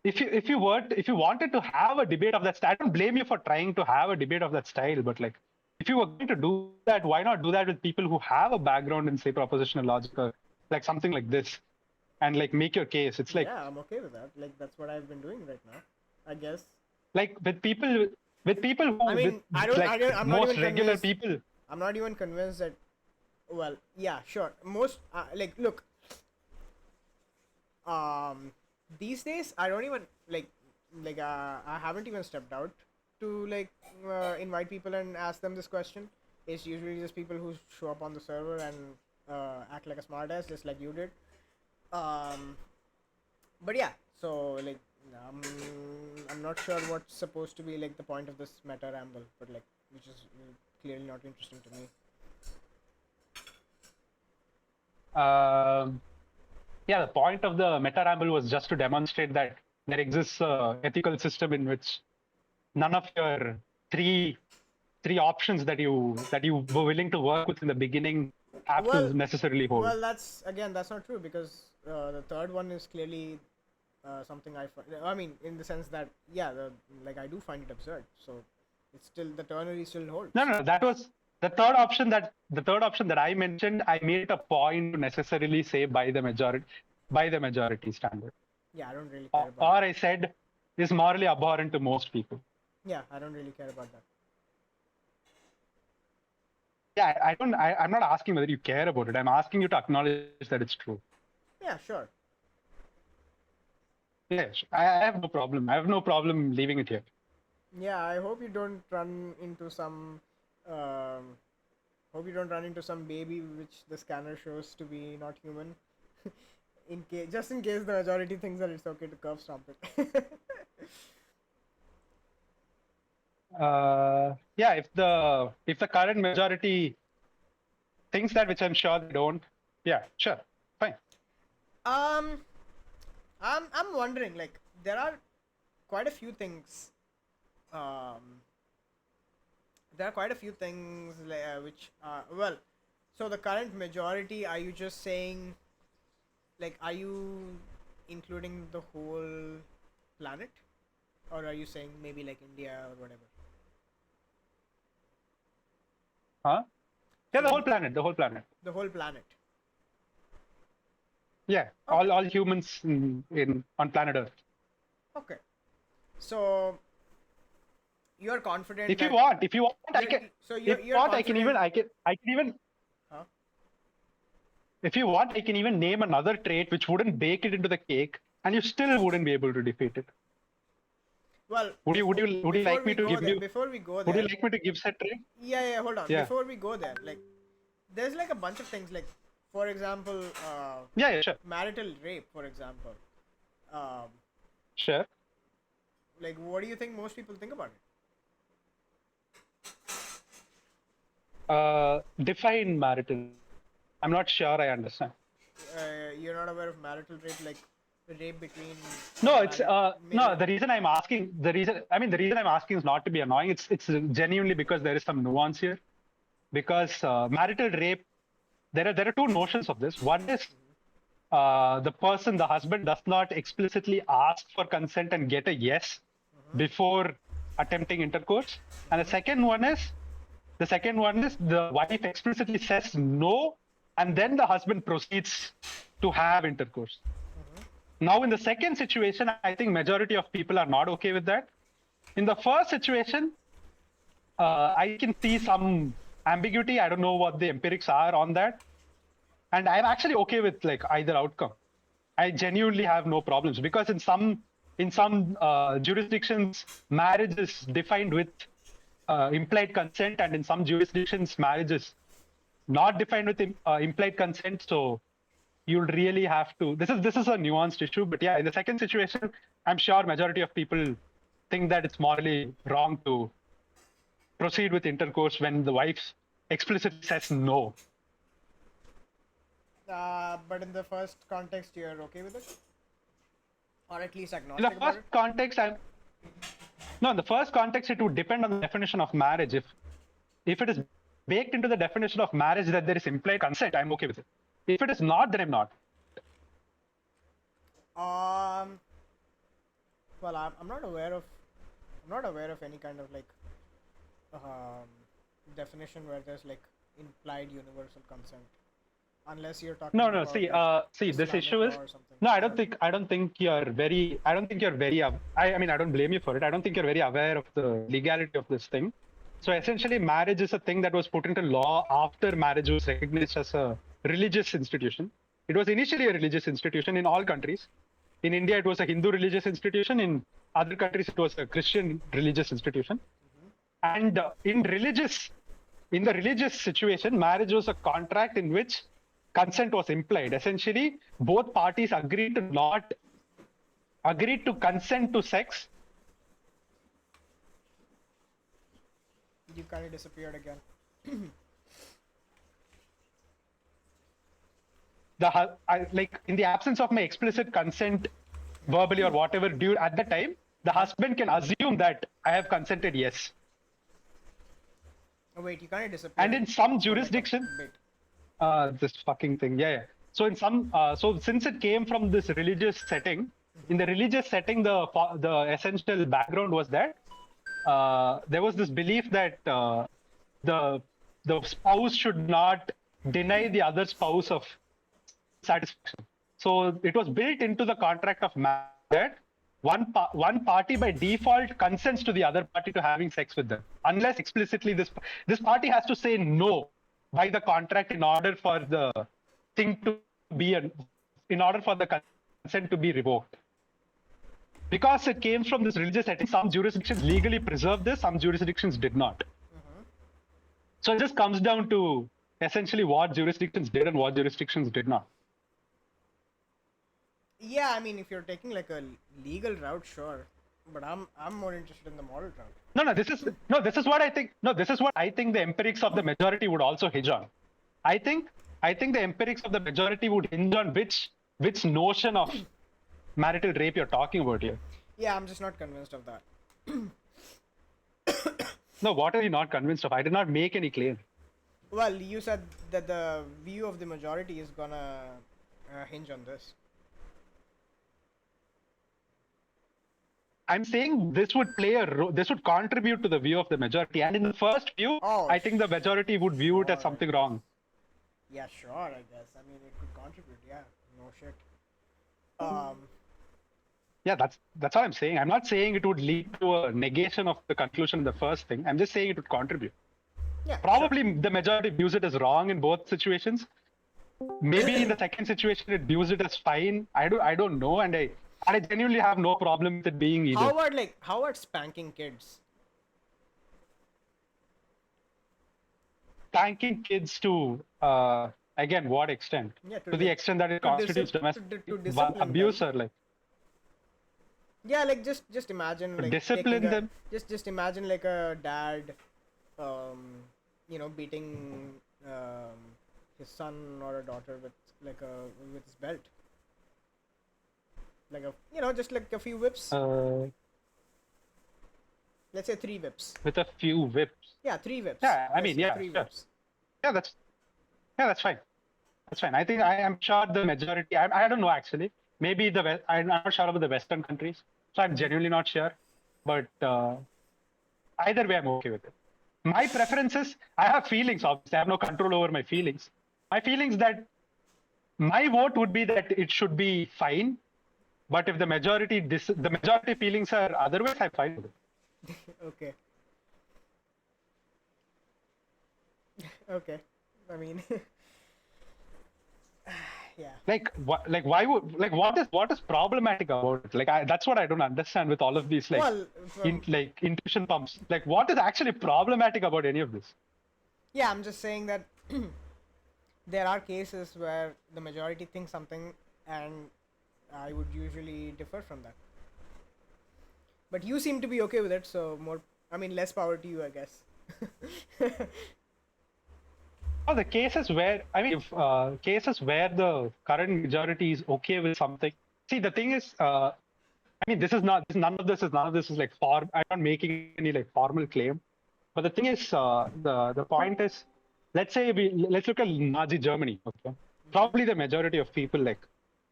if you wanted to have a debate of that style, I don't blame you for trying to have a debate of that style. But like, if you were going to do that, why not do that with people who have a background in, say, propositional logic or like something like this, and like make your case? It's like Yeah, I'm okay with that. Like that's what I've been doing right now, I guess. like with people who I mean, I'm not most even regular convinced. people. I'm not even convinced that. Well, yeah, sure. Most like look. These days I don't even I haven't even stepped out to like invite people and ask them this question. It's usually just people who show up on the server and act like a smartass, just like you did. Um, but yeah, so like um, I'm not sure what's supposed to be like the point of this meta ramble, but like which is clearly not interesting to me. Um, yeah, the point of the meta ramble was just to demonstrate that there exists a ethical system in which none of your three options that you were willing to work with in the beginning have Well, to necessarily hold. well, that's not true because the third one is clearly something I mean, in the sense that yeah, like I do find it absurd. So it's still the ternary still holds. No, that was the third option that I mentioned. I made it a point to necessarily say by the majority standard. Yeah, I don't really Or, care or about. I said is morally abhorrent to most people. Yeah, I don't really care about that. Yeah, I'm not asking whether you care about it. I'm asking you to acknowledge that it's true. Yeah, sure. Yes, I have no problem. I have no problem leaving it here. Yeah, I hope you don't run into some. Um, hope you don't run into some baby which the scanner shows to be not human. Just in case the majority thinks that it's okay to curve stomp it. Yeah, if the current majority thinks that, which I'm sure they don't, yeah, sure, fine. um, I'm wondering, like there are quite a few things. Um, there are quite a few things which well, so the current majority. Are you just saying, like, are you including the whole planet, or are you saying maybe like India or whatever? Huh? Yeah, So the whole planet, the whole planet. the whole planet. Yeah, Okay. all humans on planet Earth. Okay. So you're confident If you that want, I you're, can. so If you you're want, confident. I can even. Huh? If you want, I can even name another trait which wouldn't bake it into the cake, and you still wouldn't be able to defeat it. Well, Would you before like me we to go give there, you? before we go Would you there, like me to give said trait? yeah, hold on. Yeah. Before we go there, like, there's like a bunch of things, like, for example, Yeah, sure. marital rape, for example. Um, Sure. like, what do you think most people think about it? Define marital. I'm not sure I understand. You're not aware of marital rape, like rape between. No, it's no. married- The reason I'm asking, the reason I'm asking is not to be annoying. It's genuinely because there is some nuance here. Because marital rape, there are two notions of this. One is the husband, does not explicitly ask for consent and get a yes before attempting intercourse, and the wife explicitly says no, and then the husband proceeds to have intercourse. Now, in the second situation, I think majority of people are not okay with that. In the first situation, I can see some ambiguity. I don't know what the empirics are on that, and I'm actually okay with like either outcome. I genuinely have no problems because in some jurisdictions, marriage is defined with implied consent, and in some jurisdictions, marriage is not defined with implied consent. So you'll really have to. This is a nuanced issue, but yeah, in the second situation, I'm sure majority of people think that it's morally wrong to proceed with intercourse when the wife explicitly says no. But in the first context, you're okay with it, or at least In the agnostic about first it. context, no. In the first context, it would depend on the definition of marriage. If it is baked into the definition of marriage that there is implied consent, I'm okay with it. If it is not, then I'm not. Um. Well, I'm not aware of. I'm not aware of any kind of like um, definition where there's like implied universal consent, unless you're talking No. about See, like this Islamic issue law is or something. no. I don't think you're very. I don't think you're very. I mean, I don't blame you for it. I don't think you're very aware of the legality of this thing. So essentially, marriage is a thing that was put into law after marriage was recognized as a religious institution. It was initially a religious institution in all countries. In India, it was a Hindu religious institution. In other countries, it was a Christian religious institution. And in the religious situation, marriage was a contract in which consent was implied. Essentially, both parties agreed to consent to sex. You kind of disappeared again. Like in the absence of my explicit consent, verbally or whatever, due at the time, the husband can assume that I have consented, yes. Oh wait, you kind of disappeared. And in some for like a jurisdiction, bit. this fucking thing, yeah. So in some, so since it came from this religious setting, in the religious setting, the essential background was that there was this belief that the spouse should not deny the other spouse of satisfaction. So it was built into the contract of marriage that one party by default consents to the other party to having sex with them, unless explicitly this party has to say no by the contract in order for the thing to be in order for the consent to be revoked. Because it came from this religious setting, some jurisdictions legally preserved this, some jurisdictions did not. So it just comes down to essentially what jurisdictions did and what jurisdictions did not. Yeah, I mean, if you're taking like a legal route, sure. But I'm more interested in the moral route. This is what I think. No, this is what I think the empirics of the majority would also hinge on. I think the empirics of the majority would hinge on which notion of marital rape you're talking about here. Yeah, I'm just not convinced of that. No, what are you not convinced of? I did not make any claim. Well, you said that the view of the majority is gonna hinge on this. I'm saying this would play a role. This would contribute to the view of the majority. And in the first view, I think the majority would view it as something wrong. Yeah, sure. I guess. I mean, it could contribute. Yeah, no shit. Yeah, that's what I'm saying. I'm not saying it would lead to a negation of the conclusion in the first thing. I'm just saying it would contribute. Yeah. Probably the majority views it as wrong in both situations. Maybe in the second situation it views it as fine. I don't know, and I genuinely have no problem with it being either. How about spanking kids? Spanking kids to again what extent? Yeah, to the extent that it constitutes domestic abuse or like. Yeah, like just imagine like discipline them. Just imagine like a dad, beating his son or a daughter with with his belt. Like just like a few whips. Let's say 3 whips. With a few whips. Yeah, 3 whips. Yeah, I mean, yeah, 3 sure. whips. Yeah, that's fine. That's fine. I think I am sure the majority. I don't know actually. Maybe I'm not sure about the Western countries, so I'm genuinely not sure. But either way, I'm okay with it. My preference is I have feelings. Obviously, I have no control over my feelings. My feelings that my vote would be that it should be fine. But if the majority feelings are otherwise, I'm fine with it. Okay. Okay. I mean, yeah. What is problematic about it? That's what I don't understand with all of these intuition pumps. Like, what is actually problematic about any of this? Yeah, I'm just saying that there are cases where the majority thinks something, and I would usually differ from that. But you seem to be okay with it, so less power to you, I guess. Oh, the cases where if cases where the current majority is okay with something. See, the thing is, this is not none of this is like form. I'm not making any like formal claim, but the thing is, the point is, let's look at Nazi Germany. Okay, probably the majority of people like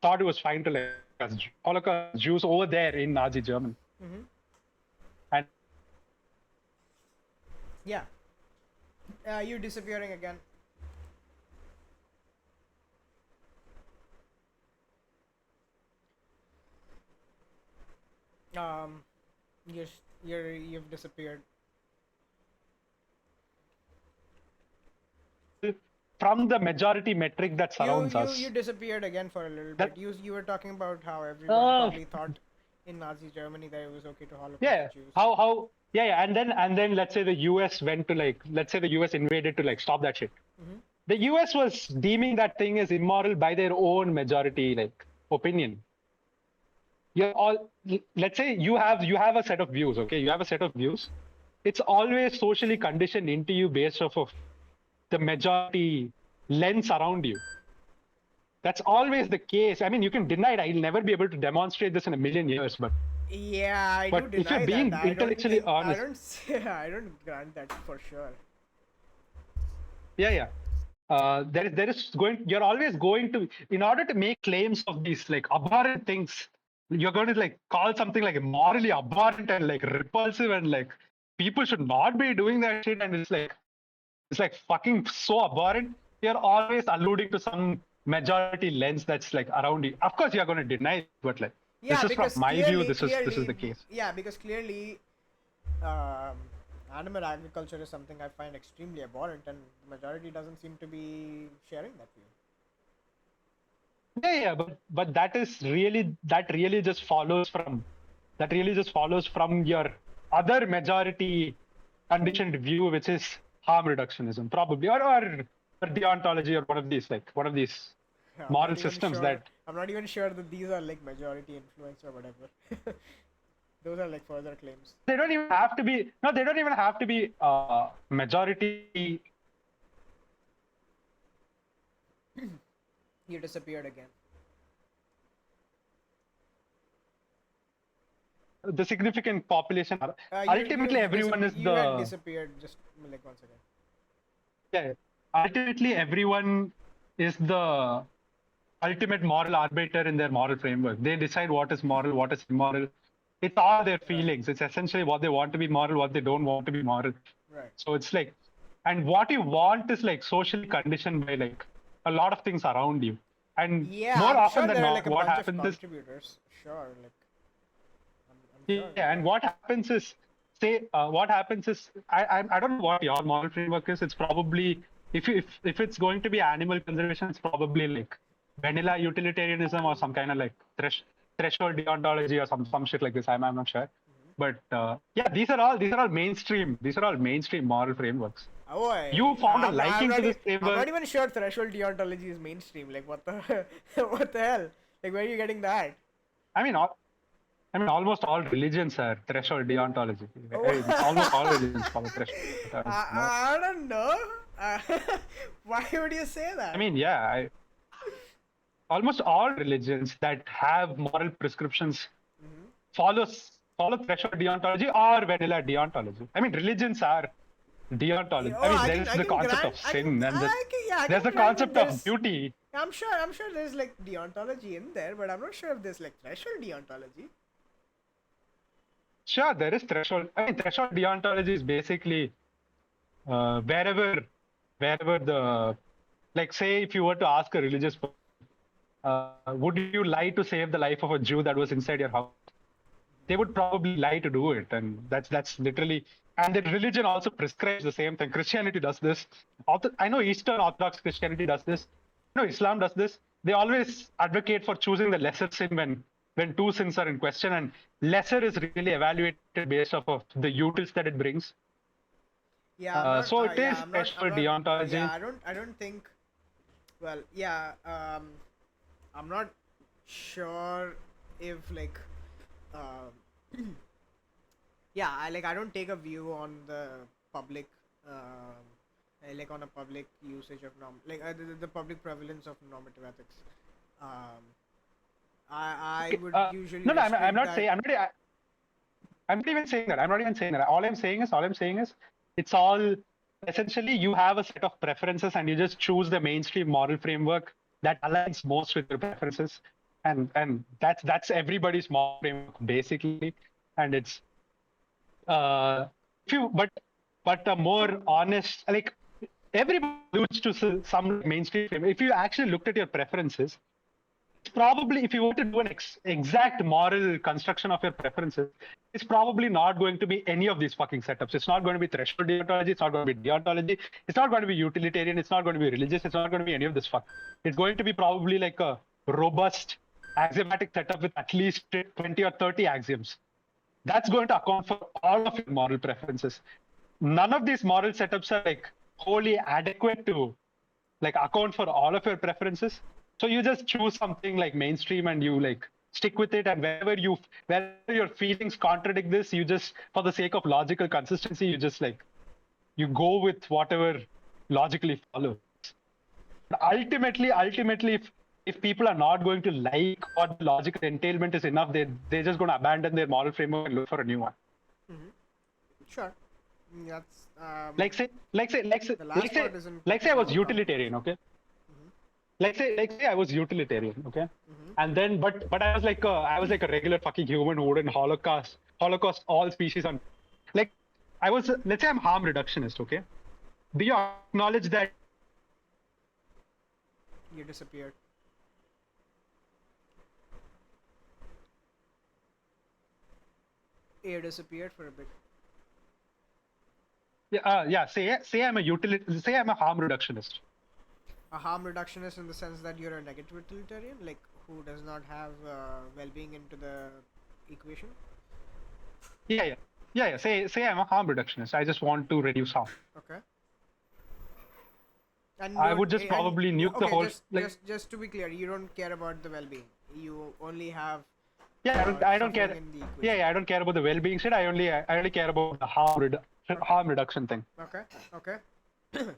thought it was fine to like Holocaust Jews over there in Nazi Germany, Mm-hmm. and Yeah. You disappearing again. Um, you've disappeared. from the majority metric that surrounds You us. disappeared again for a little That bit. You were talking about how everyone uh, probably thought in Nazi Germany that it was okay to Holocaust yeah, Jews. yeah, and then let's say the US went to like let's say the US invaded to like stop that shit. Mm-hmm. The US was deeming that thing as immoral by their own majority like opinion. You're all let's say you have a set of views, okay? You have a set of views. It's always socially conditioned into you based off of the majority lens around you. That's always the case. I mean, you can deny it. I'll never be able to demonstrate this in a million years, Yeah, I do but if you're deny that. being intellectually I honest, don't say, I don't grant that for sure. yeah. There is going. You're always going to, in order to make claims of these like abhorrent things, you're going to like call something like morally abhorrent and like repulsive and like people should not be doing that shit. And it's like fucking so abhorrent. You're always alluding to some majority lens that's like around you. Of course, you're going to deny it, but like this Yeah, is from because my view. This is the case. yeah, because clearly, um, animal agriculture is something I find extremely abhorrent, and the majority doesn't seem to be sharing that view. Yeah, but that really just follows from your other majority conditioned view, which is harm reductionism, probably, or deontology, or one of these Yeah, I'm moral not even systems sure. that I'm not even sure that these are like majority influence or whatever. Those are like further claims. they don't even have to be. No, they don't even have to be majority. You disappeared again. The significant population. Ultimately, You've everyone is you had the disappeared just like once again. yeah. Ultimately, everyone is the ultimate moral arbiter in their moral framework. They decide what is moral, what is immoral. It's all their feelings. It's essentially what they want to be moral, what they don't want to be moral. Right. So it's like, and what you want is like socially conditioned by like a lot of things around you. And Yeah, more I'm often sure than there are not, like a what bunch of happens is contributors. Sure, like I'm sure. yeah, and what happens is, what happens is, I don't know what your moral framework is. It's probably if it's going to be animal conservation, it's probably like vanilla utilitarianism or some kind of like threshold deontology or some shit like this. I'm not sure, but yeah, these are all mainstream. These are all mainstream moral frameworks. Oh, You found a liking to this I'm not framework. even sure threshold deontology is mainstream. Like what the what the hell? Like where are you getting that? I mean, almost all religions are threshold deontology. Oh, It's almost all religions follow threshold deontology. No? I don't know. Uh, why would you say that? I mean, yeah, almost all religions that have moral prescriptions follow threshold deontology or vanilla deontology. I mean, religions are deontology. I Oh, mean, there's I the can concept grant, of sin, and yeah, I there's can the grant that concept of there's. beauty. I'm sure there's like deontology in there, but I'm not sure if there's like threshold deontology. Sure, there is threshold. I mean, threshold deontology is basically wherever the like, say, if you were to ask a religious person, would you lie to save the life of a Jew that was inside your house? They would probably lie to do it, and that's literally. And the religion also prescribes the same thing. Christianity does this. I know Eastern Orthodox Christianity does this. No, Islam does this. They always advocate for choosing the lesser sin when two sins are in question, and lesser is really evaluated based off of the utils that it brings. Yeah, I'm not. So it Yeah, is threshold Yeah, deontology. I don't think. Well, yeah. I'm not sure if like. Yeah, I don't take a view on the public. like on a public usage of the public prevalence of normative ethics. Um, I Okay, would usually no, no, I'm restrict not that. saying. I'm not even saying that. I'm not even saying that. All I'm saying is, it's all essentially you have a set of preferences and you just choose the mainstream moral framework that aligns most with your preferences, and that's everybody's moral framework basically, and it's if you but a more honest like everybody alludes to some mainstream framework. If you actually looked at your preferences, probably if you were to do an exact moral construction of your preferences, it's probably not going to be any of these fucking setups. It's not going to be threshold deontology. It's not going to be deontology. It's not going to be utilitarian. It's not going to be religious. It's not going to be any of this fuck. It's going to be probably like a robust axiomatic setup with at least 20 or 30 axioms. That's going to account for all of your moral preferences. None of these moral setups are like wholly adequate to like account for all of your preferences. So you just choose something like mainstream and you like stick with it. And wherever your feelings contradict this, you just, for the sake of logical consistency, you just like, you go with whatever logically follows. But ultimately, if people are not going to like what the logical entailment is enough, they're just going to abandon their moral framework and look for a new one. Sure, that's Like say, like say, like say, the like last say, part isn't like say I was particularly a problem. utilitarian, okay? Like say I was utilitarian, okay? And then but I was like a regular fucking human who wouldn't holocaust all species on like I was let's say I'm harm reductionist, okay? Do you acknowledge that You disappeared. Air disappeared for a bit. say I'm a say I'm a harm reductionist. A harm reductionist in the sense that you're a negative utilitarian, like who does not have well-being into the equation. Yeah. Say I'm a harm reductionist. I just want to reduce harm. Okay. And I don't would just and probably nuke the okay, whole like just to be clear, you don't care about the well-being. You only have yeah, I don't suffering care. in the Yeah, equation. I don't care about the well-being shit. I only care about the harm reduction thing. Okay. Okay.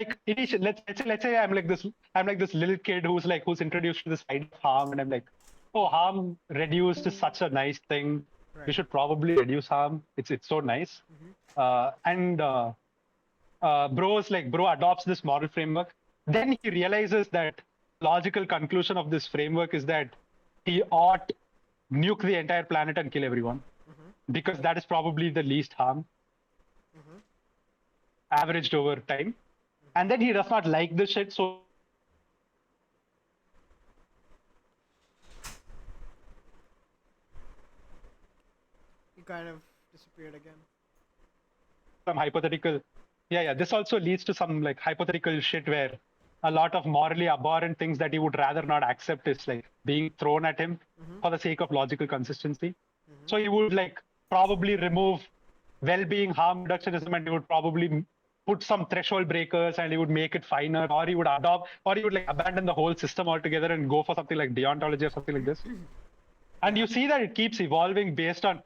Like initially, let's say I'm like this little kid who's introduced to this idea of harm, and I'm like, oh, harm reduced is such a nice thing. We Right. should probably reduce harm. It's so nice. And bro adopts this moral framework. Then he realizes that logical conclusion of this framework is that he ought nuke the entire planet and kill everyone because that is probably the least harm averaged over time. And then he does not like this shit, so You kind of disappeared again. some hypothetical this also leads to some like hypothetical shit where a lot of morally abhorrent things that he would rather not accept is like being thrown at him for the sake of logical consistency. So he would like probably remove well-being harm reductionism and he would probably put some threshold breakers and he would make it finer, or he would adopt, or he would like abandon the whole system altogether and go for something like deontology or something like this. And Yeah. you see that it keeps evolving based on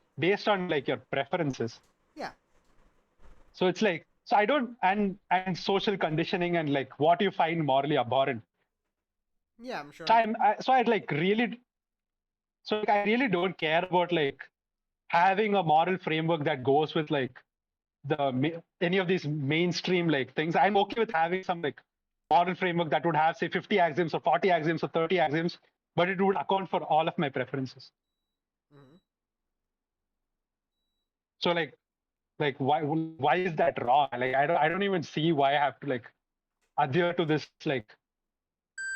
like your preferences. Yeah. So it's like, so I don't, and social conditioning and like what you find morally abhorrent. Yeah, I'm sure. So I like really, so like I really don't care about like having a moral framework that goes with like any of these mainstream like things. I'm okay with having some like moral framework that would have say 50 axioms or 40 axioms or 30 axioms, but it would account for all of my preferences. So like why is that wrong? Like I don't even see why I have to like adhere to this like,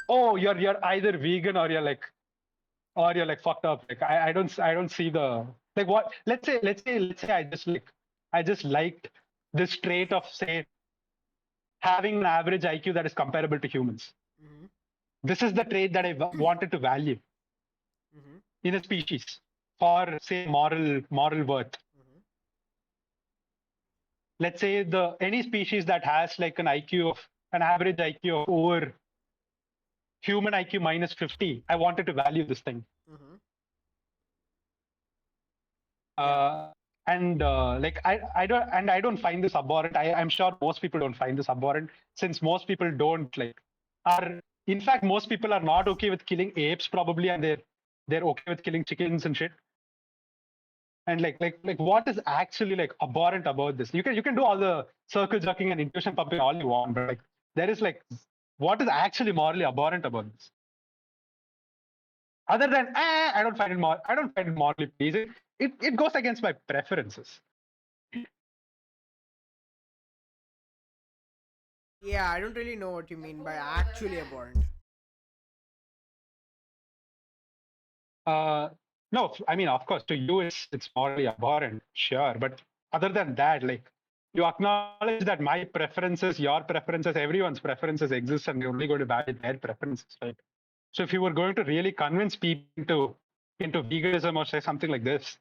oh, you're either vegan or you're like fucked up. Like I don't see the like what let's say I just liked this trait of say having an average IQ that is comparable to humans. This is the trait that I wanted to value in a species for say moral worth. Let's say the any species that has like an average IQ of over human IQ minus 50, I wanted to value this thing. Yeah. And like I don't find this abhorrent. I'm sure most people don't find this abhorrent, since most people don't like are. In fact, most people are not okay with killing apes probably, and they're okay with killing chickens and shit. And like what is actually like abhorrent about this? You can do all the circle jerking and intuition pumping all you want, but like there is like what is actually morally abhorrent about this? Other than I don't find it morally pleasing. It goes against my preferences. Yeah, I don't really know what you mean by actually abhorrent. No, I mean, of course, to you it's morally abhorrent, sure. But other than that, like you acknowledge that my preferences, your preferences, everyone's preferences exist, and you're only going to validate their preferences, right? So if you were going to really convince people into veganism or say something like this,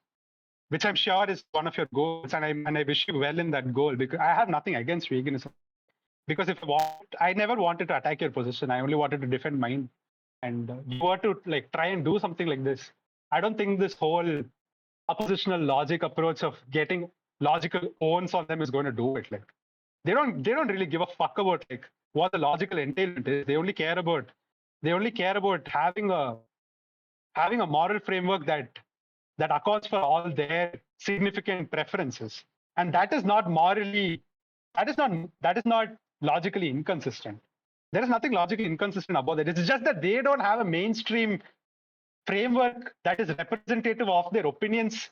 which I'm sure is one of your goals, and I wish you well in that goal, because I have nothing against veganism. Because if I never wanted to attack your position, I only wanted to defend mine. And you were to like try and do something like this. I don't think this whole oppositional logic approach of getting logical owns on them is going to do it. Like they don't really give a fuck about like what the logical entailment is. They only care about having a moral framework that accounts for all their significant preferences. And that is not logically inconsistent. There is nothing logically inconsistent about it. It's just that they don't have a mainstream framework that is representative of their opinions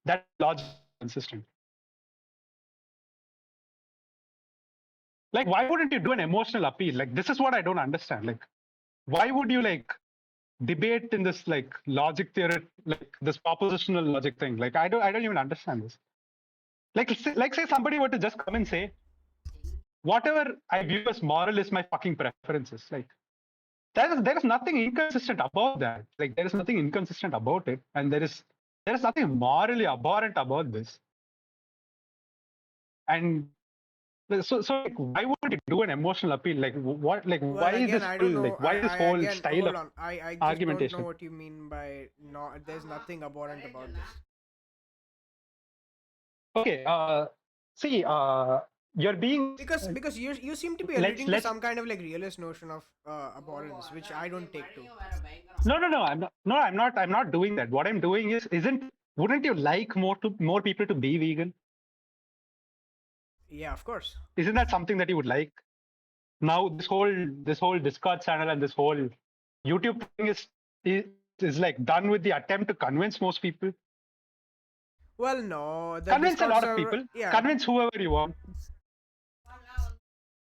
that logically consistent. Like, why wouldn't you do an emotional appeal? Like, this is what I don't understand. Like, why would you like debate in this like logic theory, like this propositional logic thing? Like, I don't even understand this. Like say somebody were to just come and say, whatever I view as moral is my fucking preferences. Like, there is nothing inconsistent about that. Like, there is nothing inconsistent about it, and there is nothing morally abhorrent about this. And so like, why would it do an emotional appeal? Like, what? Like, Well, why again, this I whole don't know. like why this whole Again, style hold of on. I just don't know argumentation? what you mean by no. There's nothing abhorrent about this. Okay. See. You're being Because you seem to be let's alluding to let's some kind of like realist notion of abhorrence, which I don't take to. no, I'm not doing that. What I'm doing is isn't wouldn't you like more people to be vegan? Yeah, of course. Isn't that something that you would like? Now this whole Discord channel and this whole YouTube thing is like done with the attempt to convince most people. Well, no, the Convince a Discord lot of server. people. Yeah, Convince whoever you want.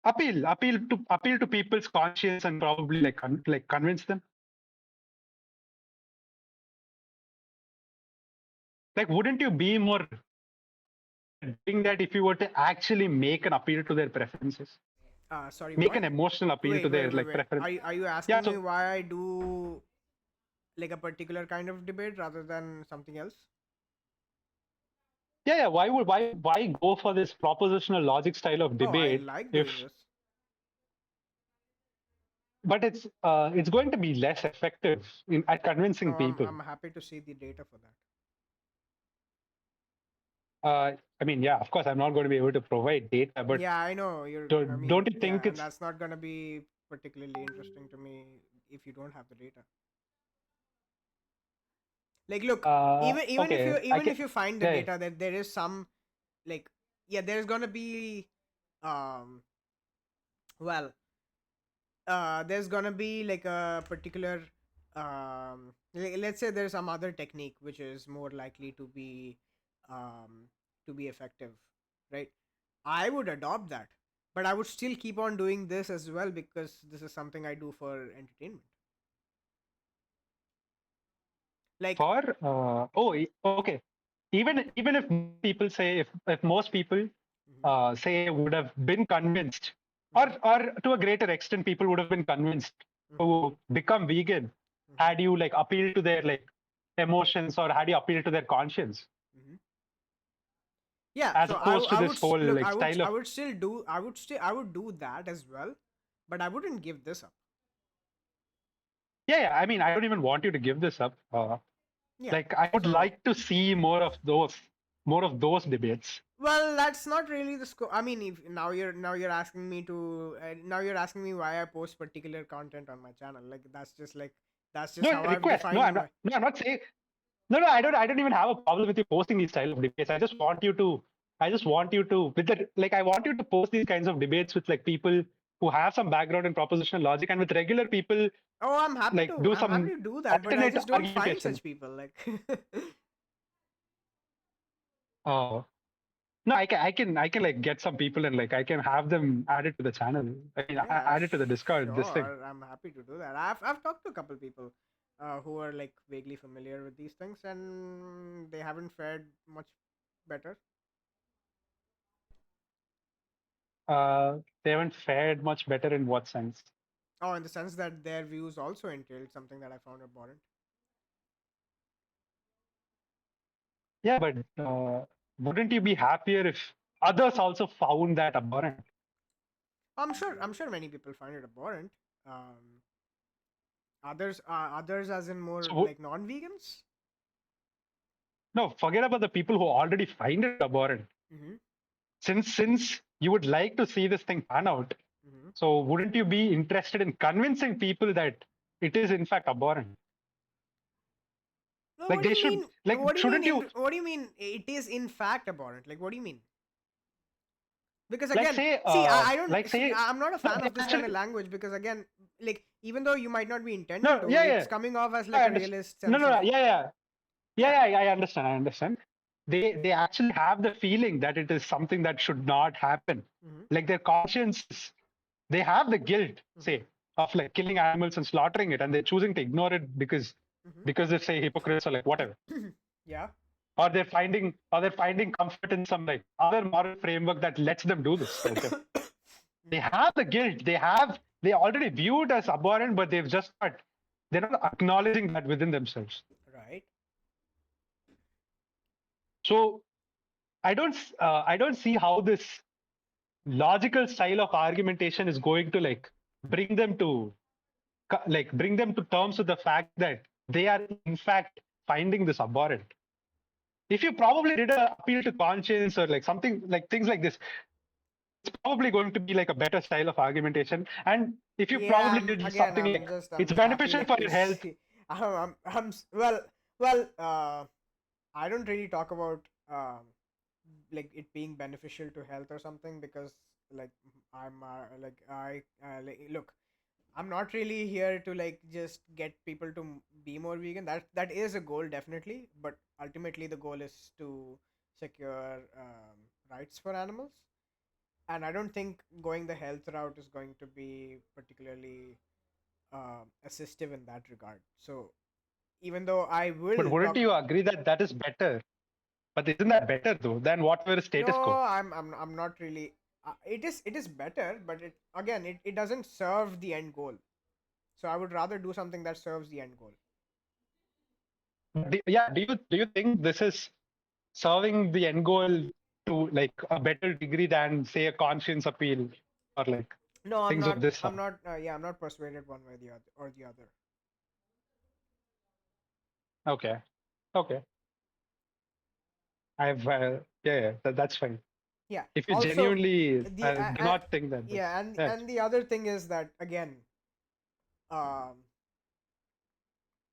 Appeal to people's conscience and probably like convince them. Like, wouldn't you be more doing that if you were to actually make an appeal to their preferences? sorry, Make what? an emotional appeal to their like Wait. preference. Are you Yeah. asking me So why I do like a particular kind of debate rather than something else? yeah. Why go for this propositional logic style of Oh, I debate like if doing this. but it's going to be less effective at convincing No, people. I'm happy to see the data for that. I mean, yeah, of course, I'm not going to be able to provide data, but Yeah, I know you're. I don't, mean, don't you think yeah, and it's that's not gonna be particularly interesting to me if you don't have the data. Like, look, even if you okay? I even can, if you find the yeah, data that there is some, like, yeah, there's gonna be, um, well, there's gonna be like a particular, let's say there's some other technique which is more likely um, to be effective, right? I would adopt that, but I would still keep on doing this as well because this is something I do for entertainment. Like, for okay. Even if people say if most people mhm, say would have been convinced, mhm, or to a greater extent, people would have been convinced mhm, to become vegan mhm, had you like appealed to their like emotions or had you appealed to their conscience, mhm. Yeah, as so opposed to I this would whole look. like style I of would still do. I would do that as well, but I wouldn't give this up. yeah. I mean, I don't even want you to give this up. Yeah. Like, I would So like to see more of those. more of those debates. Well, that's not really the scope. I mean, if now you're asking me to now you're asking me why I post particular content on my channel. Like that's just No how I've request. No, defined I'm my. not. No, I'm not saying. No, I don't even have a problem with you posting these style of debates. I just want you to with the like I want you to post these kinds of debates with like people who have some background in propositional logic and with regular people Oh, I'm happy like to. do I'm happy some to do that, but I alternate just don't find argumentation. such people. Like, Oh no, I can like get some people and like I can have them added to the channel. I mean, yeah, add it to the Discord. This thing. sure. I'm happy to do that. I've talked to a couple people, who are like vaguely familiar with these things, and they haven't fared much better. They haven't fared much better in what sense? Oh, in the sense that their views also entailed something that I found abhorrent. Yeah, but wouldn't you be happier if others also found that abhorrent? I'm sure many people find it abhorrent. Um, others as in more So like non-vegans. no, forget about the people who already find it abhorrent. Mm-hmm. Since you would like to see this thing pan out, Mm-hmm. so wouldn't you be interested in convincing people that it is in fact abhorrent? No, Like what do they you should mean? like What do you mean? shouldn't you What do you mean? It is in fact abhorrent. Like, what do you mean? Because like again, say see, I don't like see. say I'm not a no fan they of this kind of actually language because again, like even though you might not be intending no to, yeah it's yeah coming off as like I a understand. realist No sense no of no yeah yeah yeah. yeah, yeah, I understand. I understand. They actually have the feeling that it is something that should not happen. Mm-hmm. Like their conscience, they have the guilt, Mm-hmm. say, of like killing animals and slaughtering it, and they're choosing to ignore it because they're say hypocrites or like whatever. Mm-hmm. Yeah. Or they're finding comfort in some like other moral framework that lets them do this. Like they Mm-hmm. have the guilt. They already view it as abhorrent, but they're not acknowledging that within themselves. Right. So I don't see how this logical style of argumentation is going to like bring them to bring them to terms with the fact that they are in fact finding this abhorrent. If you probably did a appeal to conscience or like something like things like this, it's probably going to be like a better style of argumentation. And if you Yeah. probably did something like I'm it's just beneficial happy for to your health. see. Well. I don't really talk about like it being beneficial to health or something because like I'm like I like, look, I'm not really here to like just get people to be more vegan. That is a goal definitely, but ultimately the goal is to secure rights for animals, and I don't think going the health route is going to be particularly assistive in that regard. So even though I But will wouldn't talk. you agree that that is better? But isn't that better though than whatever is No, status quo? I'm not really. It is better, but it doesn't serve the end goal. So I would rather do something that serves the end goal. Yeah, do you think this is serving the end goal to like a better degree than say a conscience appeal or like No, I'm things of not. this I'm sort? not. Yeah, I'm not persuaded one way or the other. Okay, okay. Yeah, that's fine. Yeah. If you Also, genuinely the do not think that this, yeah, and yeah, and the other thing is that again, um,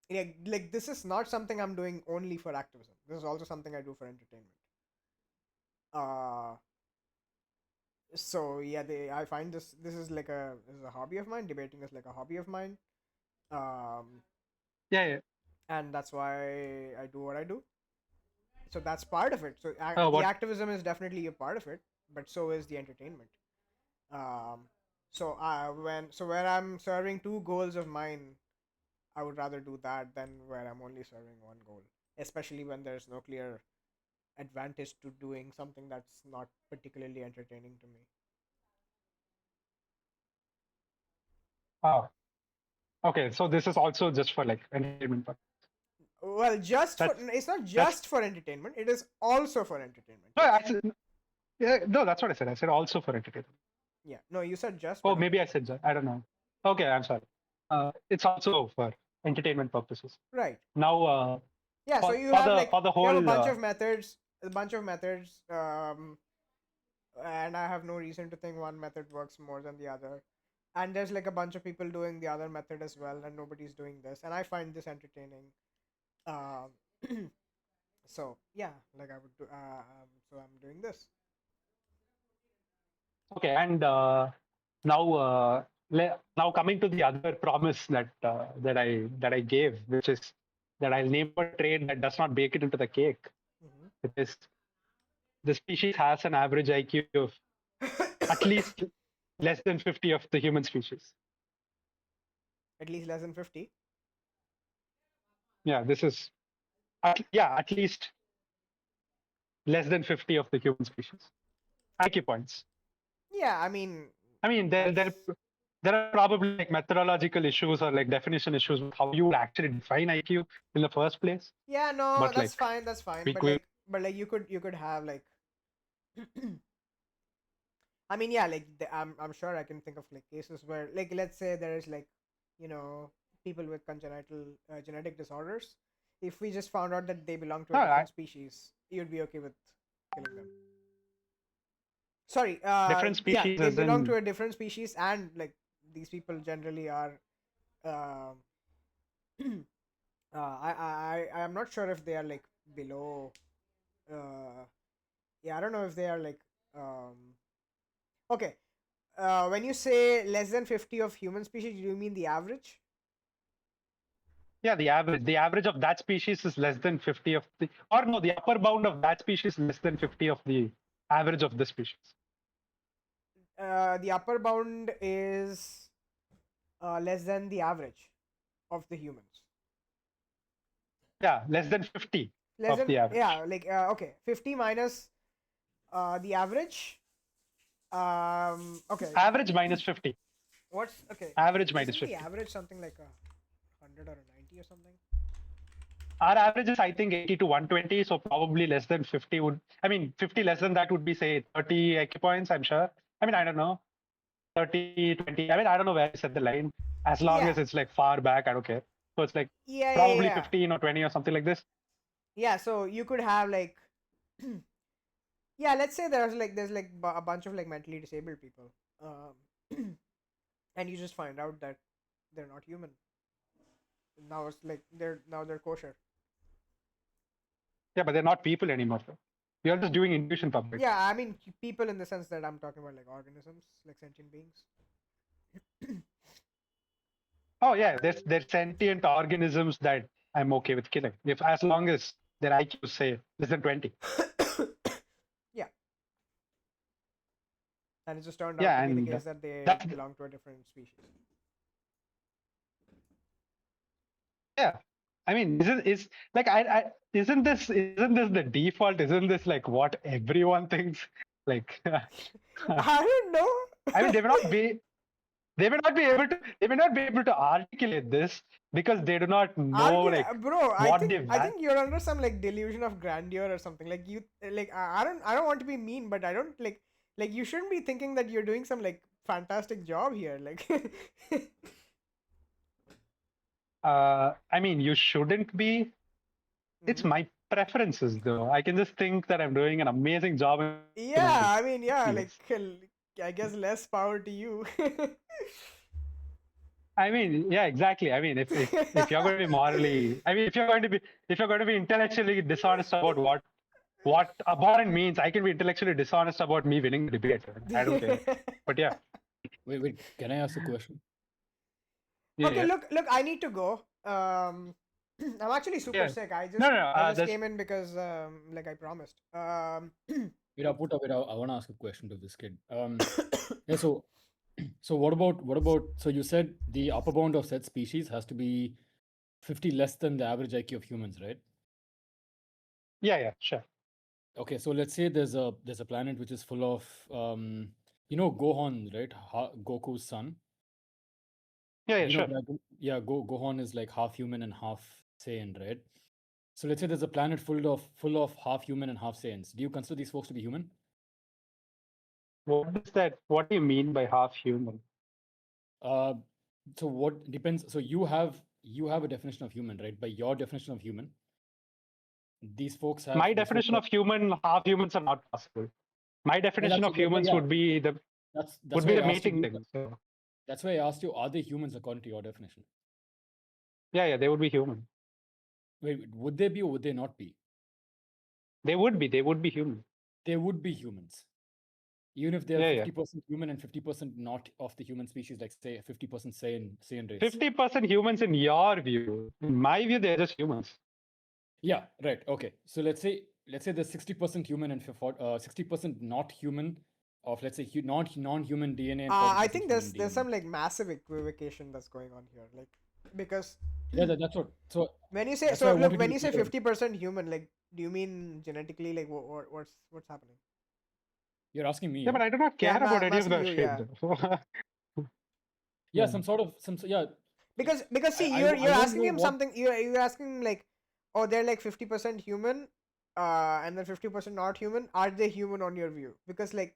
yeah, like this is not something I'm doing only for activism. This is also something I do for entertainment. Uh, so yeah, I find this is like a hobby of mine. Debating is like a hobby of mine. Um, yeah, yeah. and that's why I do what I do. So that's part of it. So the What? activism is definitely a part of it, but so is the entertainment. Um, so where I'm serving two goals of mine, I would rather do that than where I'm only serving one goal. Especially when there's no clear advantage to doing something that's not particularly entertaining to me. Oh, okay. So this is also just for like entertainment. Well, just for That's it's not that's just for entertainment. It is also for entertainment. no. Yes. Yeah, no, that's what I said. I said also for entertainment. Yeah. No, you said just, Oh, but okay. maybe I said that. I don't know. Okay, I'm sorry. It's also for entertainment purposes. Right. Now, Yeah. So for you for have the like for the you have a whole bunch of methods a bunch of methods, and I have no reason to think one method works more than the other. And there's like a bunch of people doing the other method as well, and nobody's doing this, and I find this entertaining. Um, so yeah, like I would do. So I'm doing this. Okay, and now coming to the other promise that I gave, which is that I'll name a trait that does not bake it into the cake. Mm-hmm. It is the species has an average IQ of at least less than 50 of the human species. At least less than 50. Yeah, this is at least less than 50 of the human species. IQ points. Yeah, I mean I mean, that's there are probably like methodological issues or like definition issues with how you would actually define IQ in the first place. yeah, no, But that's like fine, that's fine. we But could, like you could have like I mean, yeah, like I'm sure I can think of like cases where, like, let's say there is like, you know, people with congenital genetic disorders. If we just found out that they belong to a no, different species, you'd be okay with killing them. Sorry, different yeah, species they as belong to in a different species, and like these people generally are. Um, I am not sure if they are like below. Yeah, I don't know if they are like. Okay, when you say less than 50 of human species, do you mean the average? yeah, the average of that species is less than 50 of the, or no, the upper bound of that species is less than 50 of the average of this species. The upper bound is less than the average of the humans. Yeah, less than 50 Less of than, the average. yeah, like okay, 50 minus the average. Okay, Average minus 50. what's okay? Average minus Isn't the 50. average something like a 100 or a 90 or something? Our average is, I think, 80 to 120. So probably less than 50 would, I mean, 50 less than that would be, say, 30 IQ points, I'm sure. I mean, I don't know. 30, 20. I mean, I don't know where you set the line. As long Yeah, as it's like far back, I don't care. So it's like yeah, yeah, probably yeah. 15 or 20 or something like this. Yeah, so you could have like, yeah, let's say there's like a bunch of like mentally disabled people, and you just find out that they're not human. Now it's like they're kosher. Yeah, but they're not people anymore. So you're just doing intuition puppet. Yeah, I mean people in the sense that I'm talking about like organisms, like sentient beings. Oh yeah, there's sentient organisms that I'm okay with killing. If as long as their IQ say less than 20. Yeah, and it just turned out Yeah, to be the and case that they that's belong to a different species. yeah. I mean, is like I isn't this the default? Isn't this like what everyone thinks? Like, I don't know. I mean, they may not be able to articulate this because they do not know like Bro, I what think they've I done. think you're under some like delusion of grandeur or something. Like you like I don't want to be mean, but I don't like you shouldn't be thinking that you're doing some like fantastic job here. Like I mean, you shouldn't be. It's Mhm. my preferences, though. I can just think that I'm doing an amazing job in Yeah, my I mean, yeah, like fields. I guess less power to you. I mean, yeah, exactly. I mean, if you're going to be morally, I mean, if you're going to be intellectually dishonest about what abhorrent means, I can be intellectually dishonest about me winning the debate. I don't care. But yeah, Wait, can I ask a question? yeah, Okay, yeah, look, I need to go. I'm actually super yeah. sick. I No, just no, no. I just There's came in because like I promised. Wait, I want to ask a question to this kid. Yeah, so what about so you said the upper bound of said species has to be 50 less than the average IQ of humans, right? yeah, sure. Okay, so let's say there's a planet which is full of Gohan, right? Goku's son. Yeah, sure. Yeah, Gohan is like half human and half Saiyan, right? So let's say there's a planet full of half human and half Saiyans. Do you consider these folks to be human? What is that? What do you mean by half human? Uh, so what depends? So you have a definition of human, right? By your definition of human, these folks have. My these folks definition have- of human, half humans are not possible. My definition of humans would be the That's would be why the I asked you. mating thing. So, That's why I asked you: are they humans according to your definition? yeah, they would be human. Wait, would they be or would they not be? They would be human. They would be humans, even if they're Yeah, 50% human and 50% not of the human species, like say 50% Saiyan race. 50% humans in your view. In my view, they're just humans. Yeah, right. Okay. So let's say there's 60% human and 60% not human of, let's say, non-human DNA. And I 40% think human there's DNA. some like massive equivocation that's going on here, like because Yeah, that's what. So when you say that's why I look, wanted when you you to say clear. 50% human, like do you mean genetically, like what's happening? You're asking me. Yeah, but I do not care Yeah, about any of asking that you, shit. yeah. Yeah, some sort of yeah. Because see, I you're won't asking know him what- something. You're asking him like, oh, they're like 50% human, and then 50% not human. Are they human on your view? Because like,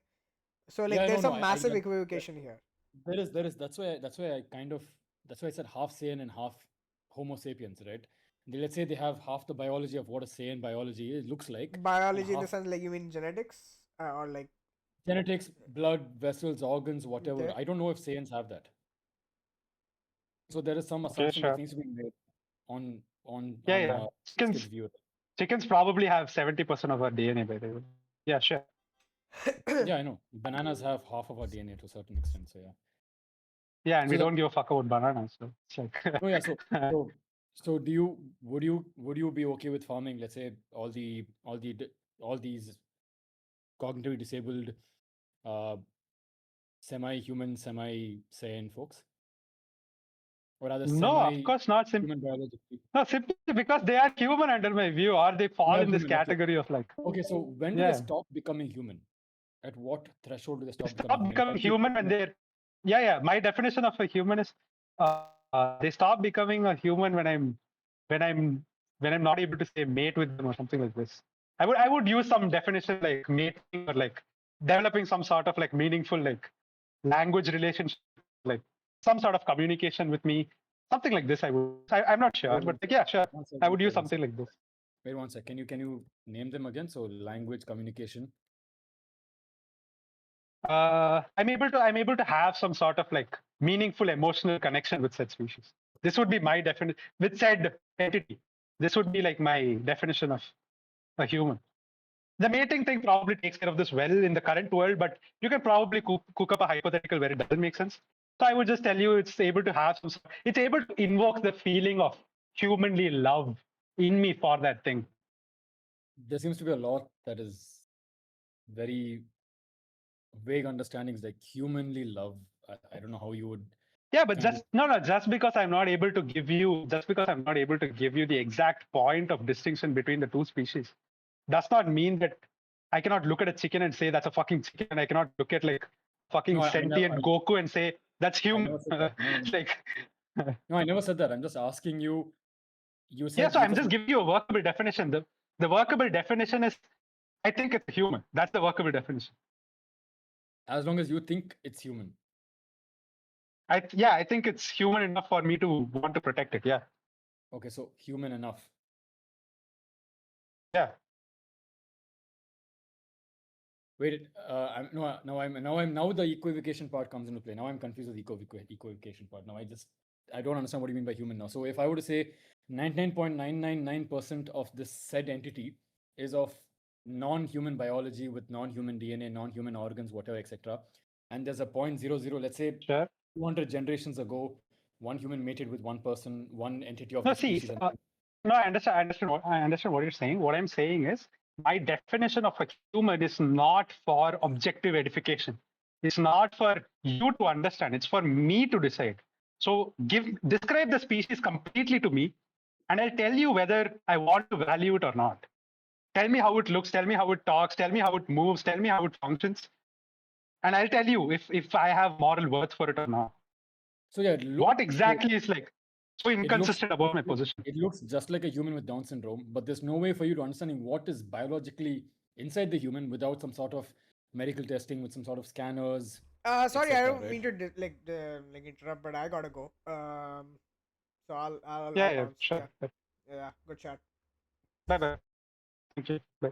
so like Yeah, there's no, some massive equivocation here. There is. That's why I kind of. That's why I said half Saiyan and half Homo sapiens, right? Let's say they have half the biology of what a Saiyan biology is, looks like. and Biology in the half sense, like you mean genetics, or like genetics, blood, vessels, organs, whatever. okay. I don't know if Saiyans have that. So there is some Okay, assumption sure. that needs to be made on Yeah. Kid's view. Chickens probably have 70% of our DNA, by the way. Yeah, sure. Yeah, I know. Bananas have half of our DNA to a certain extent. So yeah. Yeah, and So we the- don't give a fuck about bananas. So it's like Oh yeah. So would you be okay with farming? Let's say all these cognitively disabled, uh, semi-human, semi-sane folks, or rather no, of course not. human biologically. No, simply because they are human under my view, or they fall They are in this human, okay. category of like. Okay, so when do they Yeah. stop becoming human? At what threshold do they stop Stop becoming becoming human? human when they're. Yeah. My definition of a human is they stop becoming a human when I'm when I'm not able to say mate with them or something like this. I would use some definition like mating or like developing some sort of like meaningful like language relationship, like some sort of communication with me, something like this. I'm not sure, but like, yeah, sure. One sec, I one would use sec, one something sec. like this. Wait one sec. Can you name them again? So language, communication. I'm able to have some sort of like meaningful emotional connection with said species. This would be my definition with said entity. This would be like my definition of a human. The mating thing probably takes care of this well in the current world, but you can probably cook up a hypothetical where it doesn't make sense. So I would just tell you it's able to have some, it's able to invoke the feeling of humanly love in me for that thing. There seems to be a lot that is very vague understandings, like humanly love. I don't know how you would. Yeah, but kind of- just because I'm not able to give you the exact point of distinction between the two species, does not mean that I cannot look at a chicken and say that's a fucking chicken, and I cannot look at like fucking No, sentient Goku and say that's I human. never said that. No, It's like no, I never said that. I'm just asking you. You yeah, said so I'm just giving you a workable definition. The workable definition is I think it's human. That's the workable definition. as long as you think it's human. I think it's human enough for me to want to protect it. Yeah. Okay, so human enough. Yeah. Wait, now the equivocation part comes into play. Now I'm confused with the equivocation part. Now I don't understand what you mean by human now. So if I were to say 99.999% of this said entity is of non-human biology with non-human DNA, non-human organs, whatever, etc., and there's a 0.00, let's say Sure. 200 generations ago, one human mated with one person, one entity of No, the see, species. no, I understand what you're saying. What I'm saying is my definition of a human is not for objective edification. It's not for you to understand. It's for me to decide. So describe the species completely to me, and I'll tell you whether I want to value it or not. Tell me how it looks, tell me how it talks, tell me how it moves, tell me how it functions. And I'll tell you if I have moral worth for it or not. So yeah, What exactly is like so inconsistent about my position? It looks just like a human with Down syndrome, but there's no way for you to understanding what is biologically inside the human without some sort of medical testing, with some sort of scanners. Sorry, I etc., don't right? mean to like interrupt, but I gotta go. So I'll Yeah, bounce. sure. Yeah, good chat. Bye bye. Thank you. Bye.